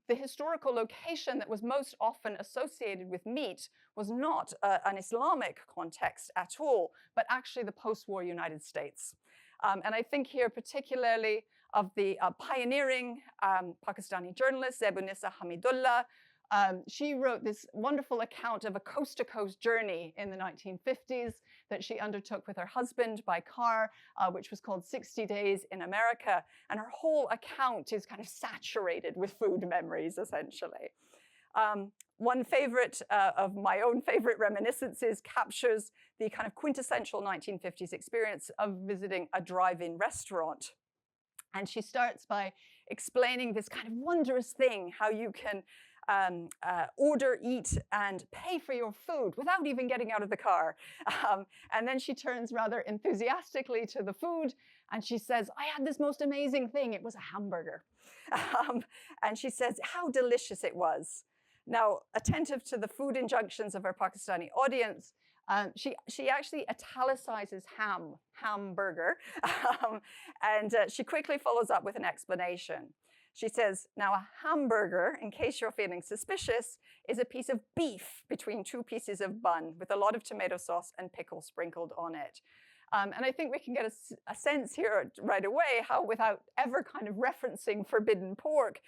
the historical location that was most often associated with meat was not an Islamic context at all, but actually the post-war United States. And I think here particularly of the pioneering Pakistani journalist, Zebunissa Hamidullah. She wrote this wonderful account of a coast-to-coast journey in the 1950s that she undertook with her husband by car, which was called 60 Days in America. And her whole account is kind of saturated with food memories, essentially. One favorite of my own favorite reminiscences captures the kind of quintessential 1950s experience of visiting a drive-in restaurant. And she starts by explaining this kind of wondrous thing, how you can order, eat, and pay for your food without even getting out of the car. And then she turns rather enthusiastically to the food, and she says, I had this most amazing thing. It was a hamburger. And she says how delicious it was. Now, attentive to the food injunctions of our Pakistani audience, she actually italicizes hamburger, and she quickly follows up with an explanation. She says, now a hamburger, in case you're feeling suspicious, is a piece of beef between two pieces of bun with a lot of tomato sauce and pickle sprinkled on it. And I think we can get a sense here right away how, without ever kind of referencing forbidden pork,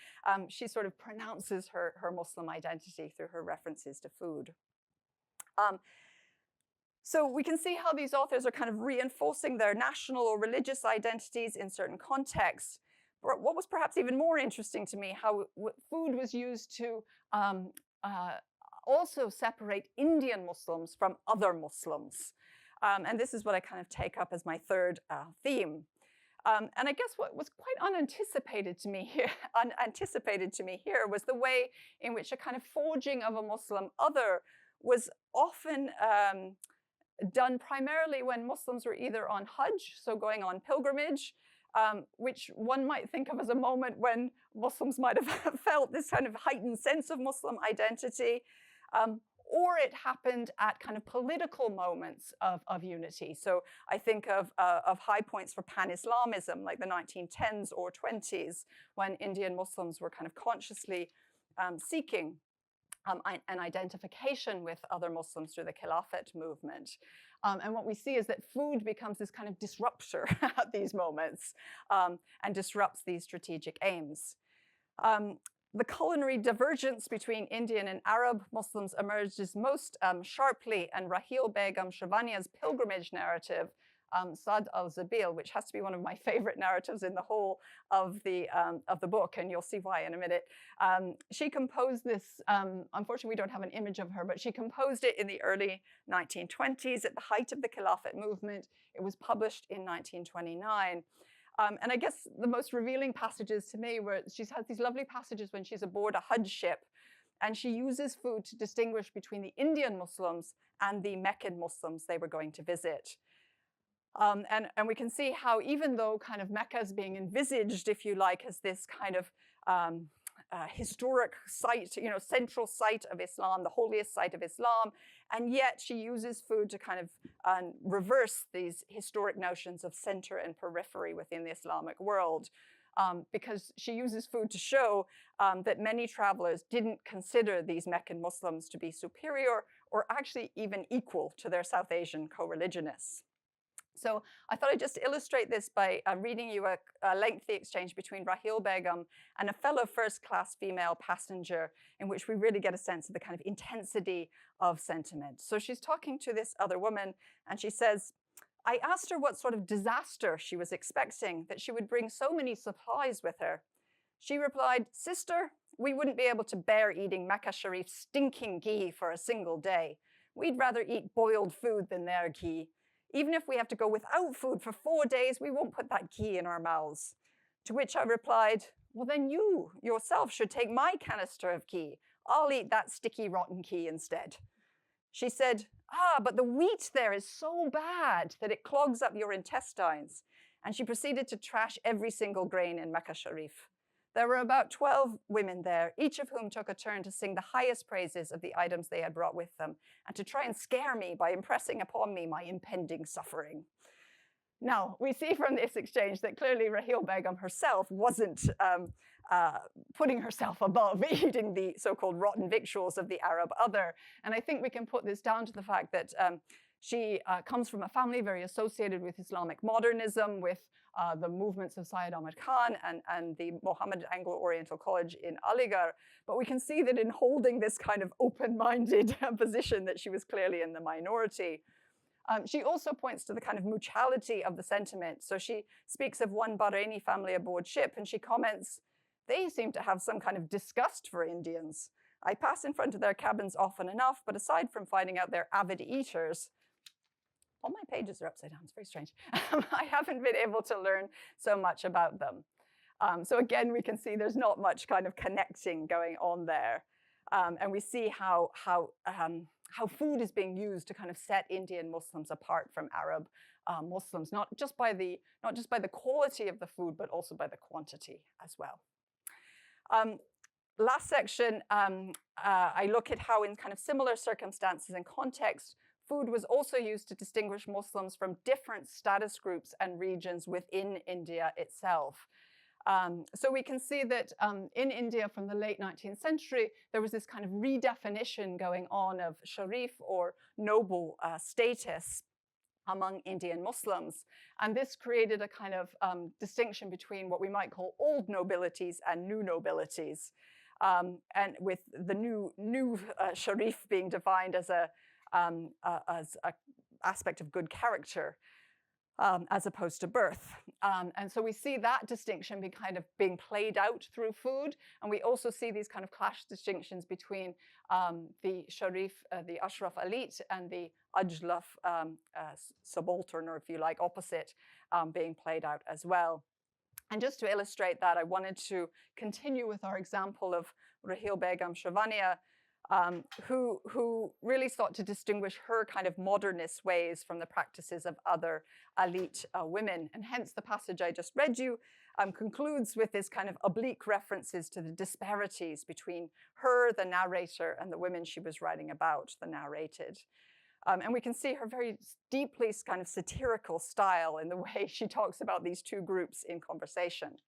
she sort of pronounces her Muslim identity through her references to food. So we can see how these authors are kind of reinforcing their national or religious identities in certain contexts. But what was perhaps even more interesting to me, how food was used to also separate Indian Muslims from other Muslims. And this is what I kind of take up as my third theme. And I guess what was quite unanticipated to me here was the way in which a kind of forging of a Muslim other was often done primarily when Muslims were either on Hajj, so going on pilgrimage, which one might think of as a moment when Muslims might have felt this kind of heightened sense of Muslim identity, or it happened at kind of political moments of unity. So I think of high points for pan-Islamism, like the 1910s or 20s, when Indian Muslims were kind of consciously seeking an identification with other Muslims through the Khilafat movement. And what we see is that food becomes this kind of disruptor at these moments and disrupts these strategic aims. The culinary divergence between Indian and Arab Muslims emerges most sharply in Rahil Begum Shabania's pilgrimage narrative, Sad al-Zabil, which has to be one of my favorite narratives in the whole of the book, and you'll see why in a minute. She composed this, unfortunately we don't have an image of her, but she composed it in the early 1920s at the height of the Khilafat movement. It was published in 1929. And I guess the most revealing passages to me were, she has these lovely passages when she's aboard a Hajj ship, and she uses food to distinguish between the Indian Muslims and the Meccan Muslims they were going to visit. And we can see how, even though kind of Mecca is being envisaged, if you like, as this kind of historic site, central site of Islam, the holiest site of Islam, and yet she uses food to kind of reverse these historic notions of center and periphery within the Islamic world. Because she uses food to show that many travelers didn't consider these Meccan Muslims to be superior or actually even equal to their South Asian co-religionists. So I thought I'd just illustrate this by reading you a lengthy exchange between Rahil Begum and a fellow first-class female passenger, in which we really get a sense of the kind of intensity of sentiment. So she's talking to this other woman, and she says, I asked her what sort of disaster she was expecting, that she would bring so many supplies with her. She replied, sister, we wouldn't be able to bear eating Mecca Sharif's stinking ghee for a single day. We'd rather eat boiled food than their ghee. Even if we have to go without food for 4 days, we won't put that ghee in our mouths. To which I replied, well, then you yourself should take my canister of ghee. I'll eat that sticky, rotten ghee instead. She said, but the wheat there is so bad that it clogs up your intestines. And she proceeded to trash every single grain in Mecca Sharif. There were about 12 women there, each of whom took a turn to sing the highest praises of the items they had brought with them, and to try and scare me by impressing upon me my impending suffering. Now, we see from this exchange that clearly Rahil Begum herself wasn't putting herself above eating the so-called rotten victuals of the Arab other. And I think we can put this down to the fact that she comes from a family very associated with Islamic modernism, with the movements of Syed Ahmad Khan and the Mohammed Anglo-Oriental College in Aligarh. But we can see that in holding this kind of open-minded position that she was clearly in the minority. She also points to the kind of mutuality of the sentiment. So she speaks of one Bahraini family aboard ship, and she comments, they seem to have some kind of disgust for Indians. I pass in front of their cabins often enough, but aside from finding out they're avid eaters, all my pages are upside down, it's very strange. I haven't been able to learn so much about them. So again, we can see there's not much kind of connecting going on there. And we see how food is being used to kind of set Indian Muslims apart from Arab Muslims, not just by the quality of the food, but also by the quantity as well. Last section, I look at how in kind of similar circumstances and context, food was also used to distinguish Muslims from different status groups and regions within India itself. So we can see that in India from the late 19th century, there was this kind of redefinition going on of sharif or noble status among Indian Muslims. And this created a kind of distinction between what we might call old nobilities and new nobilities. And with the new sharif being defined as a aspect of good character, as opposed to birth. And so we see that distinction being played out through food. And we also see these kind of clash distinctions between the sharif, the ashraf elite, and the ajlaf subaltern, or if you like, opposite, being played out as well. And just to illustrate that, I wanted to continue with our example of Rahil Begum Shavania, who really sought to distinguish her kind of modernist ways from the practices of other elite women. And hence the passage I just read you concludes with this kind of oblique references to the disparities between her, the narrator, and the women she was writing about, the narrated. And we can see her very deeply kind of satirical style in the way she talks about these two groups in conversation.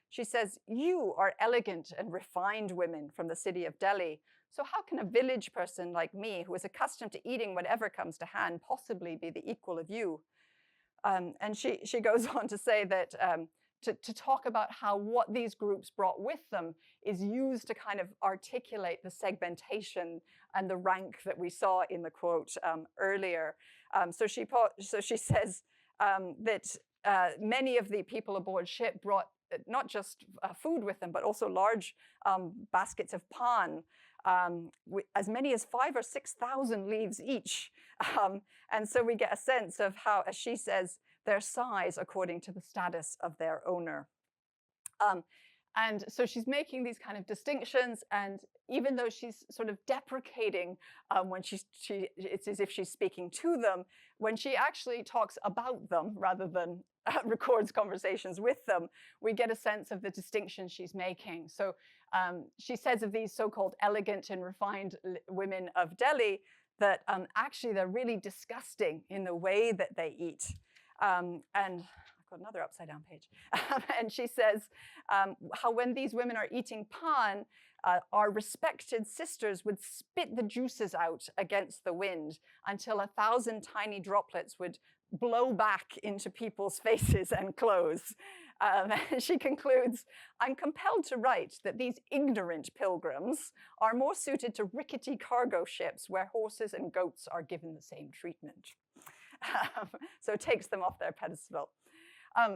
She says, "You are elegant and refined women from the city of Delhi. So how can a village person like me, who is accustomed to eating whatever comes to hand, possibly be the equal of you?" And she goes on to say that to talk about how what these groups brought with them is used to kind of articulate the segmentation and the rank that we saw in the quote earlier. So she says that many of the people aboard ship brought not just food with them, but also large baskets of pan, as many as 5,000 or 6,000 leaves each. And so we get a sense of how, as she says, their size according to the status of their owner. And so she's making these kind of distinctions, and even though she's sort of deprecating when it's as if she's speaking to them, when she actually talks about them rather than records conversations with them, we get a sense of the distinction she's making. So she says of these so-called elegant and refined women of Delhi that actually they're really disgusting in the way that they eat. And I've got another upside down page. And she says how when these women are eating pan, our respected sisters would spit the juices out against the wind until 1,000 tiny droplets would blow back into people's faces and clothes. She concludes, "I'm compelled to write that these ignorant pilgrims are more suited to rickety cargo ships where horses and goats are given the same treatment." So it takes them off their pedestal.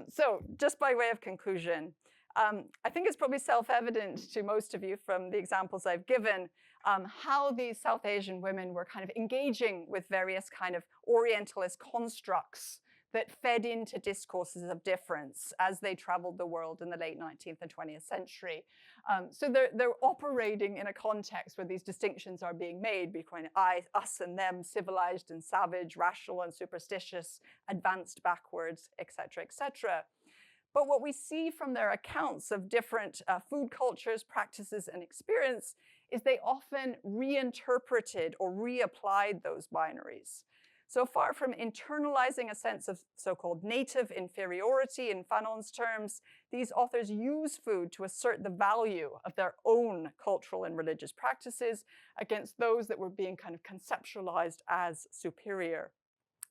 So just by way of conclusion, I think it's probably self-evident to most of you from the examples I've given how these South Asian women were kind of engaging with various kind of Orientalist constructs that fed into discourses of difference as they traveled the world in the late 19th and 20th century. So they're operating in a context where these distinctions are being made between us and them, civilized and savage, rational and superstitious, advanced backwards, etc., etc. But what we see from their accounts of different food cultures, practices, and experience is they often reinterpreted or reapplied those binaries. So far from internalizing a sense of so-called native inferiority in Fanon's terms, these authors use food to assert the value of their own cultural and religious practices against those that were being kind of conceptualized as superior.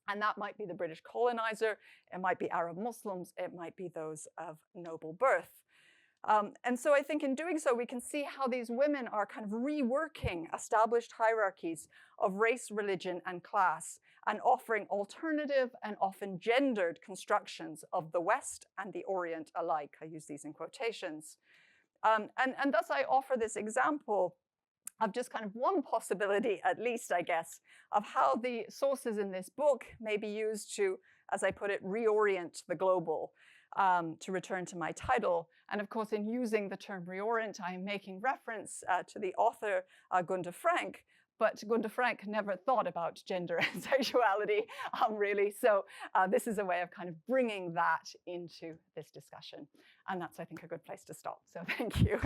And that might be the British colonizer, it might be Arab Muslims, it might be those of noble birth. And so I think in doing so, we can see how these women are kind of reworking established hierarchies of race, religion, and class, and offering alternative and often gendered constructions of the West and the Orient alike. I use these in quotations. And thus I offer this example of just kind of one possibility, at least, I guess, of how the sources in this book may be used to, as I put it, reorient the global, to return to my title. And of course, in using the term reorient, I'm making reference to the author Gunter Frank, but Gunter Frank never thought about gender and sexuality, really. So this is a way of kind of bringing that into this discussion. And that's, I think, a good place to stop. So thank you.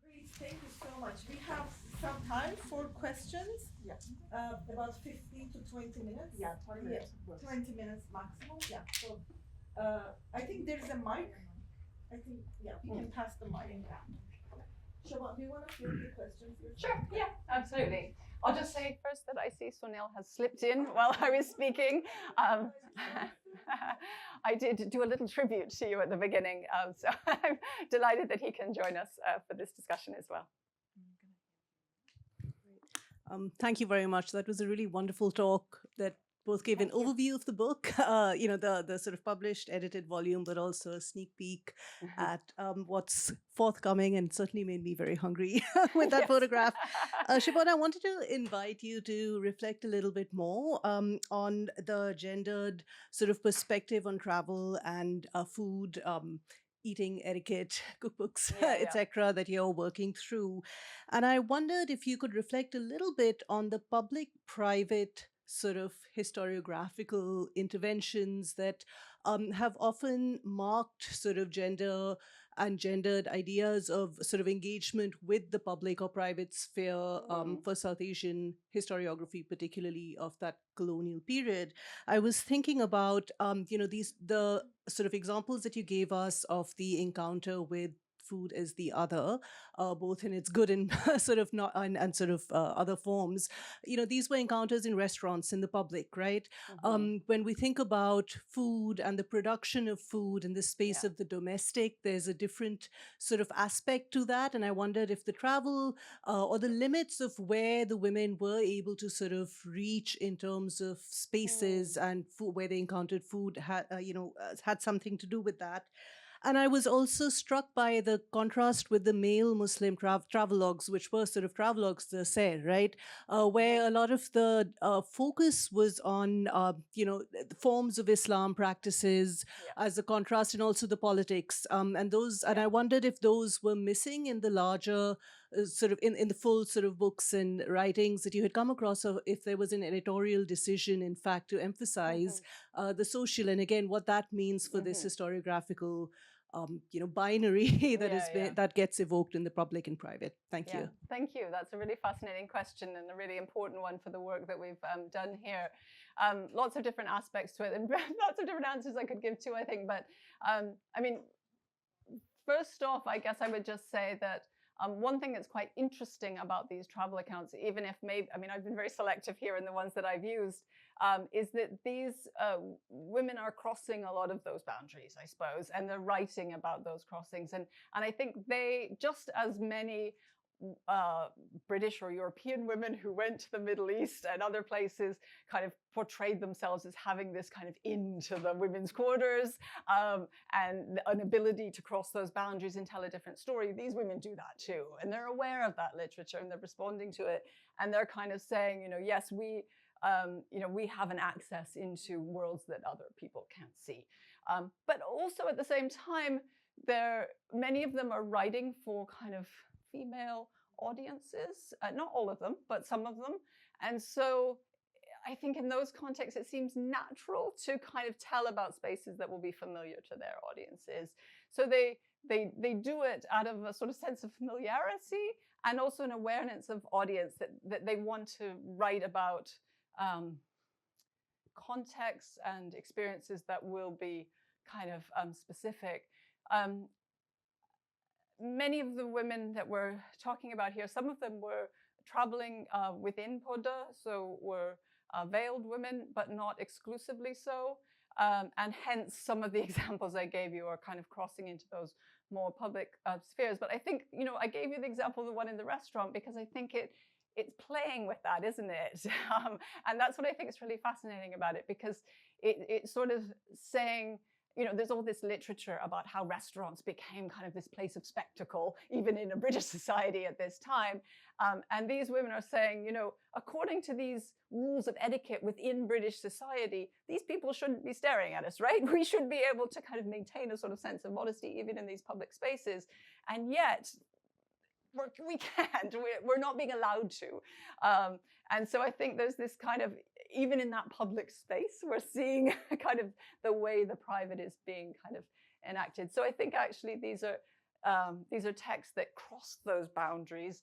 Great, thank you so much. We have some time for questions. Yeah. About 15 to 20 minutes. Yeah, 20 minutes. 20 minutes maximum. Yeah. So I think there's a mic. I think, yeah, we can pass the mic. Siobhan, do you want to field the questions? Sure, yeah, absolutely. I'll just say first that I see Sunil has slipped in while I was speaking. I did do a little tribute to you at the beginning, so I'm delighted that he can join us for this discussion as well. Thank you very much. That was a really wonderful talk that both gave an overview of the book, the sort of published, edited volume, but also a sneak peek at what's forthcoming, and certainly made me very hungry with that photograph. Siobhan, I wanted to invite you to reflect a little bit more on the gendered sort of perspective on travel and food, eating etiquette, cookbooks, etc., that you're working through. And I wondered if you could reflect a little bit on the public-private sort of historiographical interventions that have often marked sort of gender and gendered ideas of sort of engagement with the public or private sphere for South Asian historiography, particularly of that colonial period. I was thinking about, the sort of examples that you gave us of the encounter with food as the other, both in its good and sort of not and sort of other forms. These were encounters in restaurants, in the public, right? When we think about food and the production of food in the space of the domestic, there's a different sort of aspect to that. And I wondered if the travel or the limits of where the women were able to sort of reach in terms of spaces and where they encountered food had something to do with that. And I was also struck by the contrast with the male Muslim travelogues, which were sort of travelogues the se, right? Where a lot of the focus was on, the forms of Islam practices as a contrast, and also the politics. And I wondered if those were missing in the larger sort of in the full sort of books and writings that you had come across, or if there was an editorial decision, in fact, to emphasize the social, and again, what that means for this historiographical binary that gets evoked in the public and private. Thank you. Thank you. That's a really fascinating question and a really important one for the work that we've done here. Lots of different aspects to it and lots of different answers I could give to, I think. But I mean, first off, I guess I would just say that one thing that's quite interesting about these travel accounts, even if I've been very selective here in the ones that I've used, is that these women are crossing a lot of those boundaries, I suppose, and they're writing about those crossings. And I think they, just as many British or European women who went to the Middle East and other places kind of portrayed themselves as having this kind of into the women's quarters and an ability to cross those boundaries and tell a different story. These women do that too, and they're aware of that literature and they're responding to it, and they're kind of saying, yes, we have an access into worlds that other people can't see. But also at the same time, many of them are writing for kind of female audiences, not all of them, but some of them. And so I think in those contexts, it seems natural to kind of tell about spaces that will be familiar to their audiences. So they do it out of a sort of sense of familiarity and also an awareness of audience that they want to write about contexts and experiences that will be kind of specific. Many of the women that we're talking about here, some of them were traveling within Poda, so were veiled women, but not exclusively so. And hence, some of the examples I gave you are kind of crossing into those more public spheres. But I think, I gave you the example of the one in the restaurant because I think it's playing with that, isn't it? And that's what I think is really fascinating about it, because it's sort of saying, there's all this literature about how restaurants became kind of this place of spectacle, even in a British society at this time. And these women are saying, according to these rules of etiquette within British society, these people shouldn't be staring at us, right? We should be able to kind of maintain a sort of sense of modesty even in these public spaces. And yet, we can't. We're not being allowed to. And so I think there's this kind of, even in that public space, we're seeing kind of the way the private is being kind of enacted. So I think actually these are texts that cross those boundaries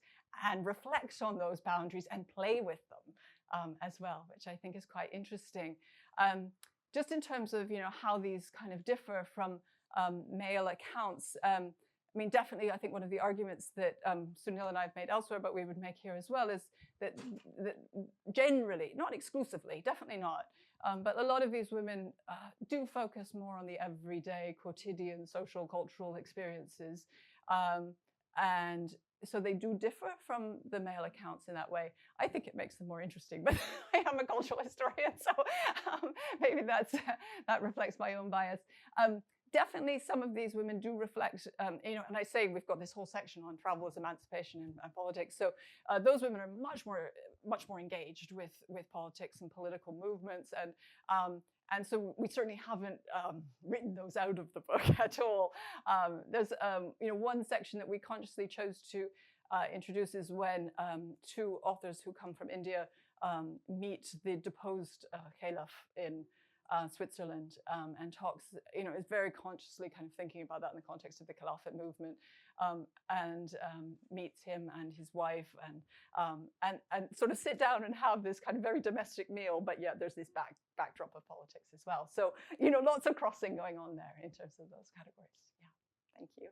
and reflect on those boundaries and play with them as well, which I think is quite interesting. Just in terms of how these kind of differ from male accounts. I mean, definitely, I think one of the arguments that Sunil and I have made elsewhere, but we would make here as well, is that generally, not exclusively, definitely not, but a lot of these women do focus more on the everyday, quotidian, social, cultural experiences. And so they do differ from the male accounts in that way. I think it makes them more interesting, but I am a cultural historian, so maybe that reflects my own bias. Definitely, some of these women do reflect, and I say we've got this whole section on travel as emancipation and politics. So those women are much more engaged with politics and political movements, and so we certainly haven't written those out of the book at all. There's one section that we consciously chose to introduce is when two authors who come from India meet the deposed caliph in Switzerland, and talks, is very consciously kind of thinking about that in the context of the Caliphate movement, and meets him and his wife, and sort of sit down and have this kind of very domestic meal, but yet there's this backdrop of politics as well. So, lots of crossing going on there in terms of those categories. Yeah, thank you.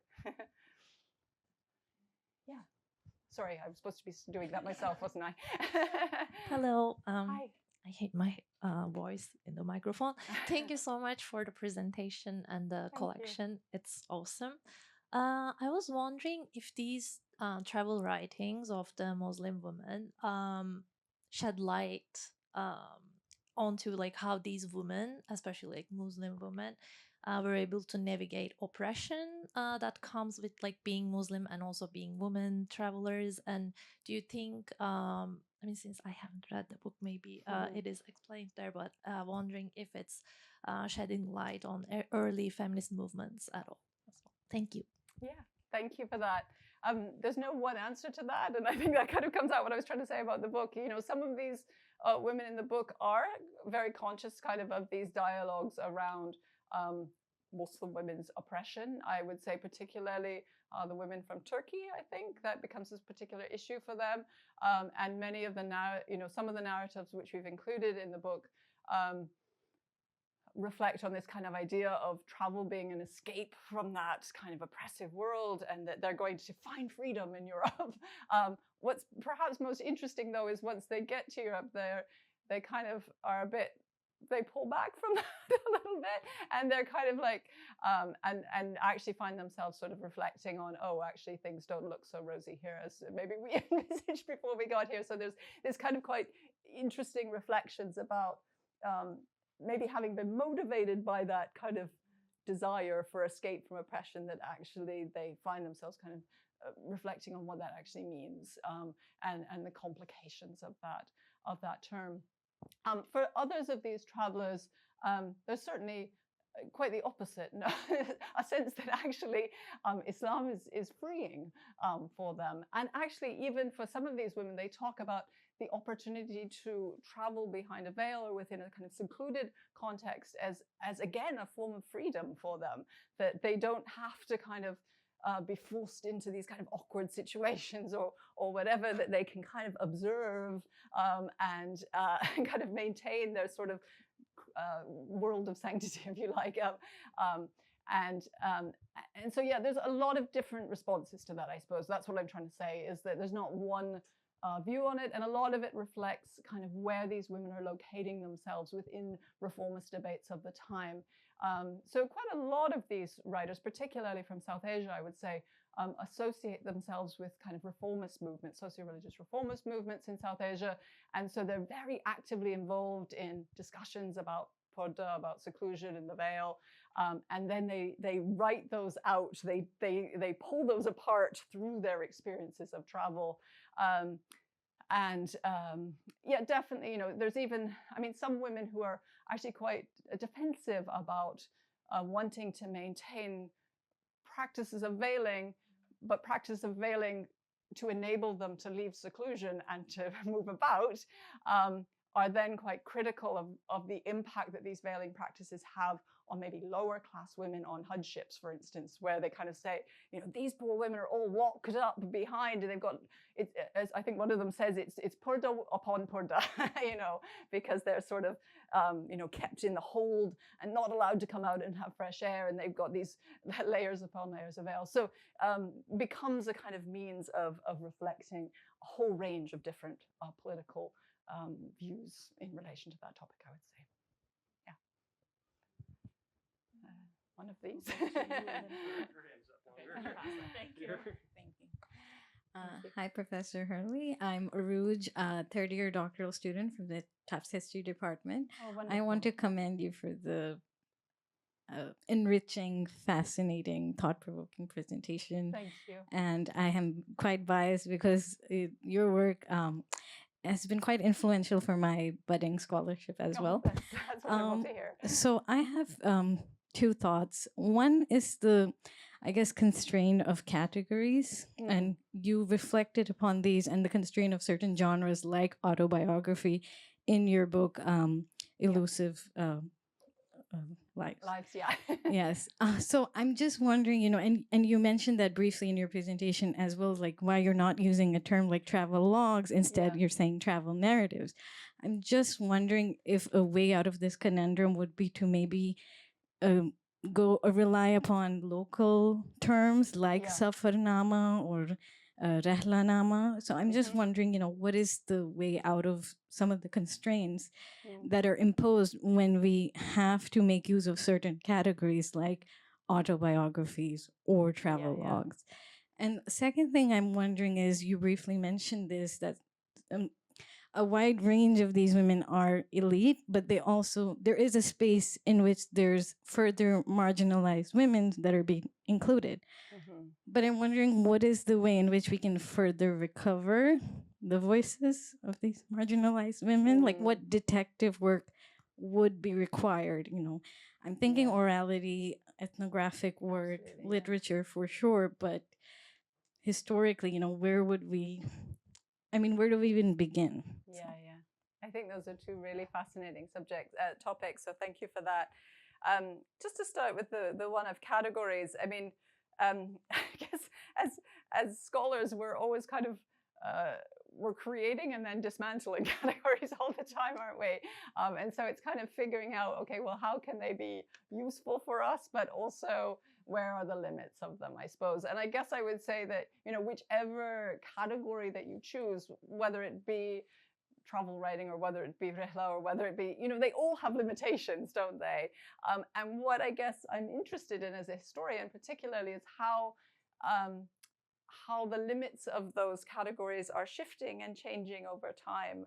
Yeah. Sorry, I was supposed to be doing that myself, wasn't I? Hello. Hi. I hate my voice in the microphone. Thank you so much for the presentation and the collection. It's awesome. I was wondering if these travel writings of the Muslim women shed light onto like how these women, especially like Muslim women, were able to navigate oppression that comes with like being Muslim and also being women travelers. And do you think I mean, since I haven't read the book, maybe it is explained there, but wondering if it's shedding light on early feminist movements at all as well. Thank you. Yeah, thank you for that. There's no one answer to that, and I think that kind of comes out what I was trying to say about the book. Some of these women in the book are very conscious kind of these dialogues around Muslim women's oppression. I would say particularly the women from Turkey, I think that becomes this particular issue for them. And many of the some of the narratives which we've included in the book reflect on this kind of idea of travel being an escape from that kind of oppressive world, and that they're going to find freedom in Europe. What's perhaps most interesting, though, is once they get to Europe, they kind of are they pull back from that a little bit, and they're kind of like, and actually find themselves sort of reflecting on, oh, actually things don't look so rosy here as maybe we envisaged before we got here. So there's this kind of quite interesting reflections about maybe having been motivated by that kind of desire for escape from oppression, that actually they find themselves kind of reflecting on what that actually means, and the complications of that term. For others of these travelers, there's certainly quite the opposite, a sense that actually Islam is freeing for them. And actually, even for some of these women, they talk about the opportunity to travel behind a veil or within a kind of secluded context as again, a form of freedom for them, that they don't have to kind of be forced into these kind of awkward situations or whatever, that they can kind of observe and kind of maintain their sort of world of sanctity, if you like. And so, yeah, there's a lot of different responses to that, I suppose. That's what I'm trying to say, is that there's not one view on it, and a lot of it reflects kind of where these women are locating themselves within reformist debates of the time. So quite a lot of these writers, particularly from South Asia, I would say, associate themselves with kind of reformist movements, socio-religious reformist movements in South Asia. And so they're very actively involved in discussions about porda, about seclusion in the veil. And then they write those out. They pull those apart through their experiences of travel. Yeah, definitely, there's even, some women who are actually quite defensive about wanting to maintain practices of veiling, but practice of veiling to enable them to leave seclusion and to move about, are then quite critical of the impact that these veiling practices have on maybe lower class women on Hajj ships, for instance, where they kind of say, these poor women are all locked up behind, and they've got, as I think one of them says, it's purda upon purda, because they're sort of, kept in the hold and not allowed to come out and have fresh air, and they've got these layers upon layers of veil. So becomes a kind of means of reflecting a whole range of different political views in relation to that topic, I would say. Yeah. One of these. Thank you. Hi, Professor Hurley. I'm Aruj, third-year doctoral student from the Tufts History Department. Oh, I want to commend you for the enriching, fascinating, thought-provoking presentation. Thank you. And I am quite biased because your work has been quite influential for my budding scholarship as well. That's wonderful to hear. So I have two thoughts. One is the, I guess, constraint of categories, and you reflected upon these and the constraint of certain genres like autobiography in your book, Elusive Lives. Yeah. Yes. So I'm just wondering, and you mentioned that briefly in your presentation as well, like why you're not using a term like travel logs. Instead, you're saying travel narratives. I'm just wondering if a way out of this conundrum would be to maybe rely upon local terms like safarnama or rehlanama. So I'm just wondering, what is the way out of some of the constraints that are imposed when we have to make use of certain categories like autobiographies or travel logs? And the second thing I'm wondering is, you briefly mentioned this, that a wide range of these women are elite, but there is a space in which there's further marginalized women that are being included. But I'm wondering, what is the way in which we can further recover the voices of these marginalized women? Like, what detective work would be required? I'm thinking orality, ethnographic work, literature for sure, but historically, where do we even begin? Yeah. I think those are two really fascinating topics. So thank you for that. Just to start with the one of categories, I guess as scholars, we're always kind of we're creating and then dismantling categories all the time, aren't we? And so it's kind of figuring out, okay, well, how can they be useful for us, but also where are the limits of them, I suppose. And I guess I would say that, whichever category that you choose, whether it be travel writing or whether it be rehla or whether it be, they all have limitations, don't they? And what I guess I'm interested in as a historian particularly is how the limits of those categories are shifting and changing over time.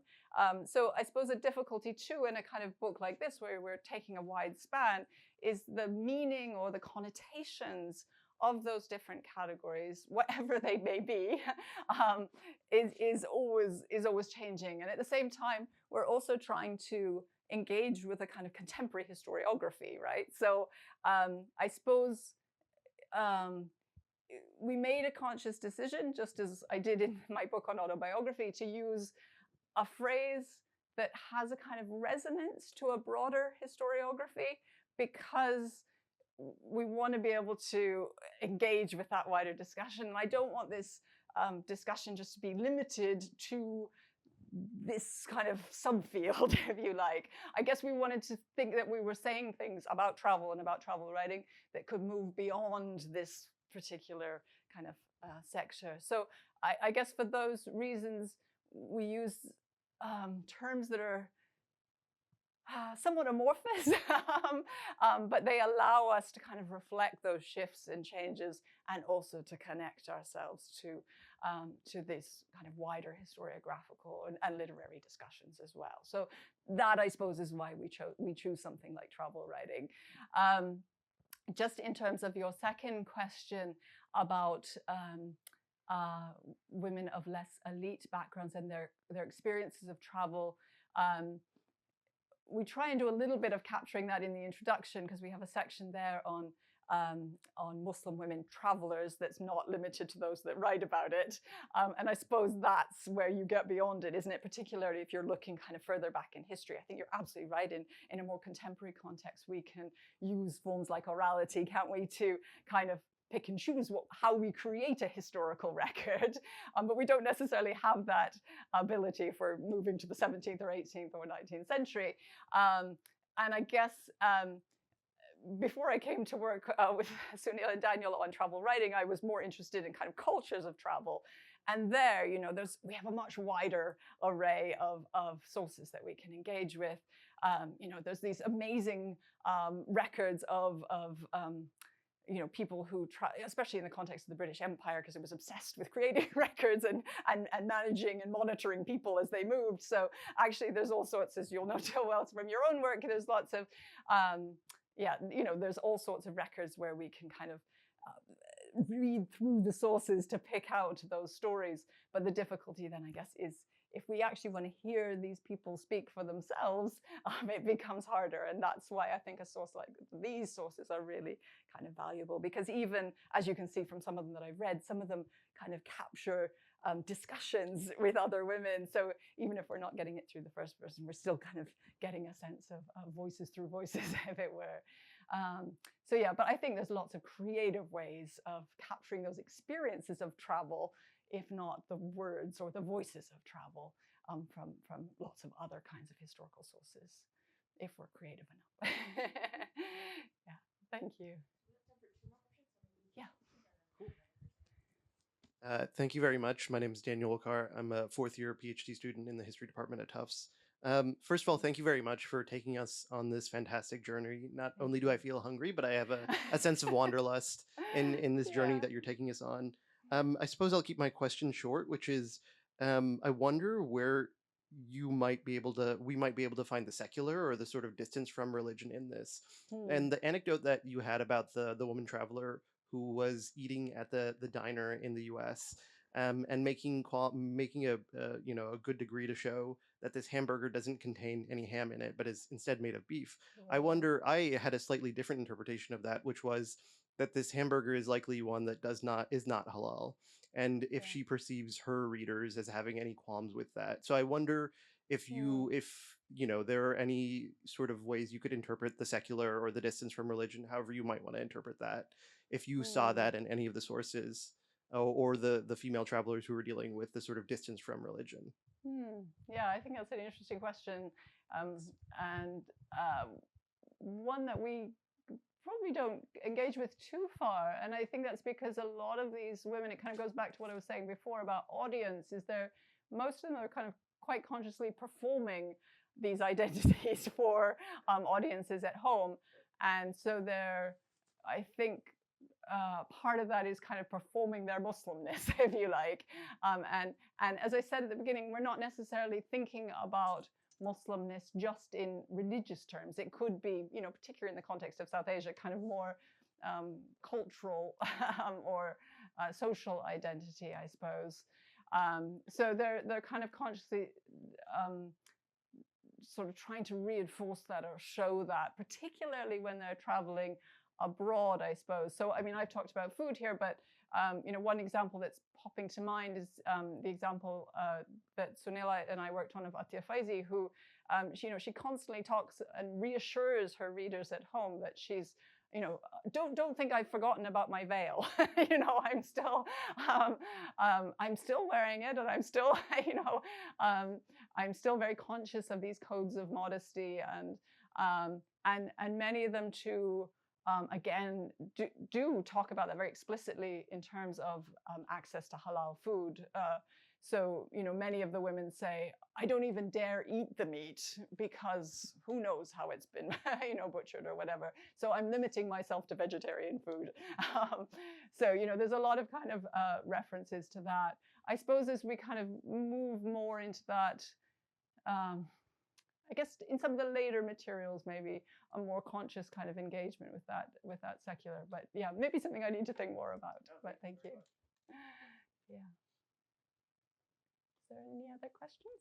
So I suppose a difficulty too in a kind of book like this, where we're taking a wide span, is the meaning or the connotations of those different categories, whatever they may be, is always changing. And at the same time, we're also trying to engage with a kind of contemporary historiography, right? So I suppose we made a conscious decision, just as I did in my book on autobiography, to use a phrase that has a kind of resonance to a broader historiography, because we want to be able to engage with that wider discussion. And I don't want this discussion just to be limited to this kind of subfield, if you like. I guess we wanted to think that we were saying things about travel and about travel writing that could move beyond this particular kind of sector. So I guess for those reasons, we use terms that are somewhat amorphous, but they allow us to kind of reflect those shifts and changes, and also to connect ourselves to this kind of wider historiographical and literary discussions as well. So that, I suppose, is why we choose something like travel writing. Just in terms of your second question about women of less elite backgrounds and their experiences of travel, we try and do a little bit of capturing that in the introduction, because we have a section there on Muslim women travelers that's not limited to those that write about it. And I suppose that's where you get beyond it, isn't it? Particularly if you're looking kind of further back in history. I think you're absolutely right. In a more contemporary context, we can use forms like orality, can't we, to kind of pick and choose how we create a historical record, but we don't necessarily have that ability if we're moving to the 17th or 18th or 19th century. And I guess before I came to work with Sunil and Daniel on travel writing, I was more interested in kind of cultures of travel. And there, you know, we have a much wider array of sources that we can engage with. You know, there's these amazing records of you know, people who try, especially in the context of the British Empire, because it was obsessed with creating records and managing and monitoring people as they moved. So actually there's all sorts, as you'll know too well from your own work, there's lots of, yeah, you know, there's all sorts of records where we can kind of read through the sources to pick out those stories. But the difficulty then, I guess, is if we actually want to hear these people speak for themselves, it becomes harder. And that's why I think a source like these sources are really kind of valuable, because even, as you can see from some of them that I've read, some of them kind of capture discussions with other women. So even if we're not getting it through the first person, we're still kind of getting a sense of voices through voices, if it were. So yeah, but I think there's lots of creative ways of capturing those experiences of travel, if not the words or the voices of travel, from lots of other kinds of historical sources, if we're creative enough. Yeah, thank you. Yeah. Thank you very much. My name is Daniel Wakar. I'm a fourth-year PhD student in the history department at Tufts. First of all, thank you very much for taking us on this fantastic journey. Not only do I feel hungry, but I have a sense of wanderlust in this journey that you're taking us on. I suppose I'll keep my question short, which is, I wonder where we might be able to find the secular or the sort of distance from religion in this. And the anecdote that you had about the woman traveler who was eating at the diner in the U.S. And making a you know, a good degree to show that this hamburger doesn't contain any ham in it, but is instead made of beef. I wonder, I had a slightly different interpretation of that, which was that this hamburger is likely one that is not halal, and if she perceives her readers as having any qualms with that. So I wonder if you know, there are any sort of ways you could interpret the secular or the distance from religion, however you might want to interpret that, if you saw that in any of the sources, or the female travelers who were dealing with the sort of distance from religion. Yeah, I think that's an interesting question, and one that we probably don't engage with too far. And I think that's because a lot of these women, it kind of goes back to what I was saying before about audience, is most of them are kind of quite consciously performing these identities for audiences at home. And so I think part of that is kind of performing their Muslimness, if you like. And as I said at the beginning, we're not necessarily thinking about Muslimness just in religious terms. It could be, you know, particularly in the context of South Asia, kind of more cultural or social identity, I suppose. So they're kind of consciously sort of trying to reinforce that or show that, particularly when they're traveling abroad, I suppose. So, I mean, I've talked about food here, but you know, one example that's popping to mind is the example that Sunil and I worked on of Atiya Faizi, who, she constantly talks and reassures her readers at home that she's, you know, don't think I've forgotten about my veil. You know, I'm still wearing it, and I'm still, you know, I'm still very conscious of these codes of modesty, and many of them too. Again, do talk about that very explicitly in terms of access to halal food. So, many of the women say, I don't even dare eat the meat because who knows how it's been, butchered or whatever. So I'm limiting myself to vegetarian food. So, there's a lot of kind of references to that. I suppose as we kind of move more into that, I guess in some of the later materials, maybe a more conscious kind of engagement with that secular. But yeah, maybe something I need to think more about. But thank you. Yeah. Is there any other questions?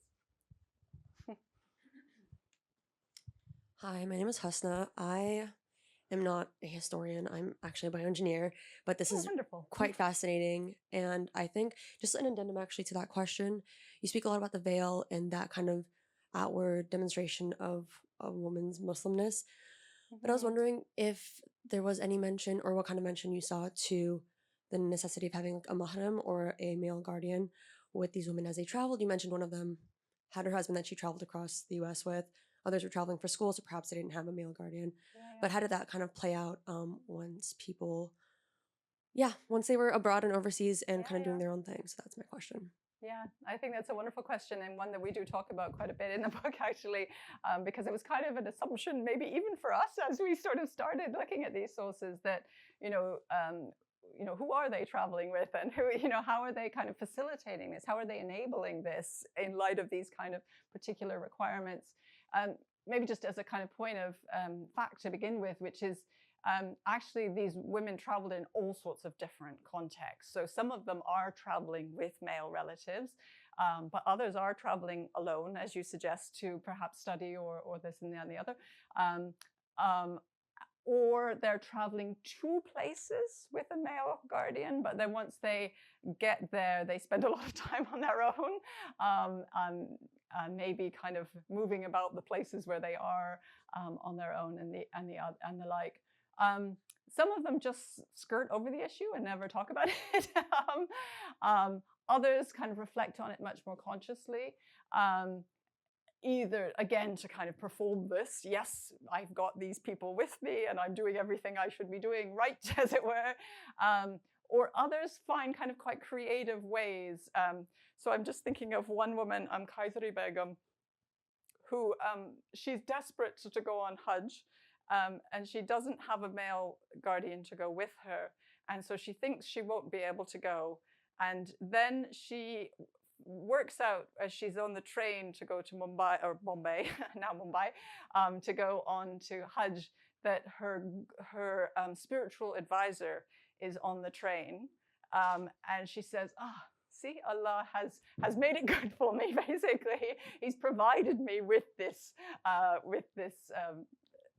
Hi, my name is Husna. I am not a historian. I'm actually a bioengineer, but this is wonderful. quite fascinating. And I think just an addendum actually to that question, you speak a lot about the veil and that kind of outward demonstration of a woman's Muslimness. But I was wondering if there was any mention or what kind of mention you saw to the necessity of having like a mahram or a male guardian with these women as they traveled. You mentioned one of them had her husband that she traveled across the US with. Others were traveling for school, so perhaps they didn't have a male guardian. But how did that kind of play out once they were abroad and overseas and kind of doing their own thing? So that's my question. Yeah, I think that's a wonderful question, and one that we do talk about quite a bit in the book, actually, because it was kind of an assumption, maybe even for us as we sort of started looking at these sources, that who are they traveling with, and how are they kind of facilitating this? How are they enabling this in light of these kind of particular requirements? Maybe just as a kind of point of fact to begin with, which is actually these women traveled in all sorts of different contexts. So some of them are traveling with male relatives, but others are traveling alone, as you suggest, to perhaps study or this and the other. Or they're traveling to places with a male guardian, but then once they get there, they spend a lot of time on their own, maybe kind of moving about the places where they are on their own and the like. Some of them just skirt over the issue and never talk about it. Others kind of reflect on it much more consciously. Either, again, to kind of perform this, yes, I've got these people with me and I'm doing everything I should be doing right, as it were. Or others find kind of quite creative ways. So I'm just thinking of one woman, Kayseri Begum, who she's desperate to go on Hajj, and she doesn't have a male guardian to go with her. And so she thinks she won't be able to go. And then she works out as she's on the train to go to Bombay, to go on to Hajj, that her spiritual advisor is on the train. And she says, see, Allah has made it good for me, basically. He's provided me with this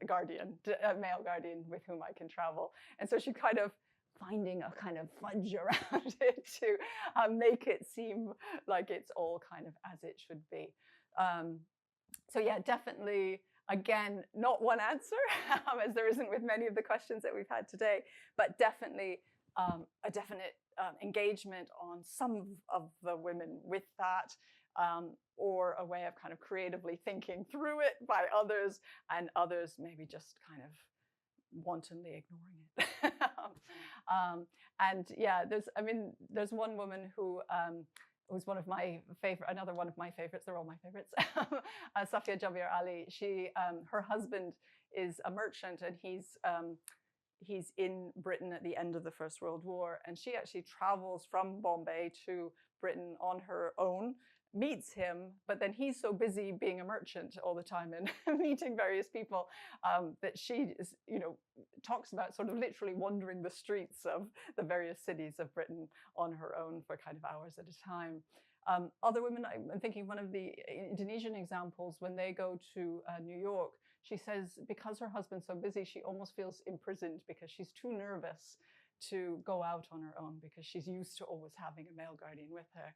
guardian, a male guardian with whom I can travel. And so she kind of finding a kind of fudge around it to make it seem like it's all kind of as it should be. So yeah, definitely, again, not one answer, as there isn't with many of the questions that we've had today, but definitely a definite engagement on some of the women with that, or a way of kind of creatively thinking through it by others, and others maybe just kind of wantonly ignoring it. And yeah, there's one woman who was one of my favorite, another one of my favorites. They're all my favorites. Safia Javier Ali. Her husband is a merchant, and he's in Britain at the end of the First World War, and she actually travels from Bombay to Britain on her own, meets him, but then he's so busy being a merchant all the time and meeting various people that she is, talks about sort of literally wandering the streets of the various cities of Britain on her own for kind of hours at a time. Other women, I'm thinking one of the Indonesian examples, when they go to New York, she says because her husband's so busy, she almost feels imprisoned because she's too nervous to go out on her own because she's used to always having a male guardian with her,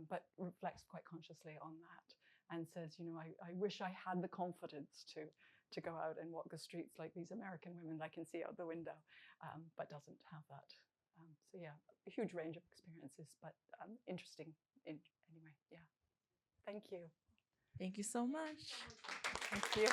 but reflects quite consciously on that and says, I wish I had the confidence to go out and walk the streets like these American women I can see out the window, but doesn't have that. So yeah, a huge range of experiences, but interesting anyway. Yeah. Thank you. Thank you so much. Thank you.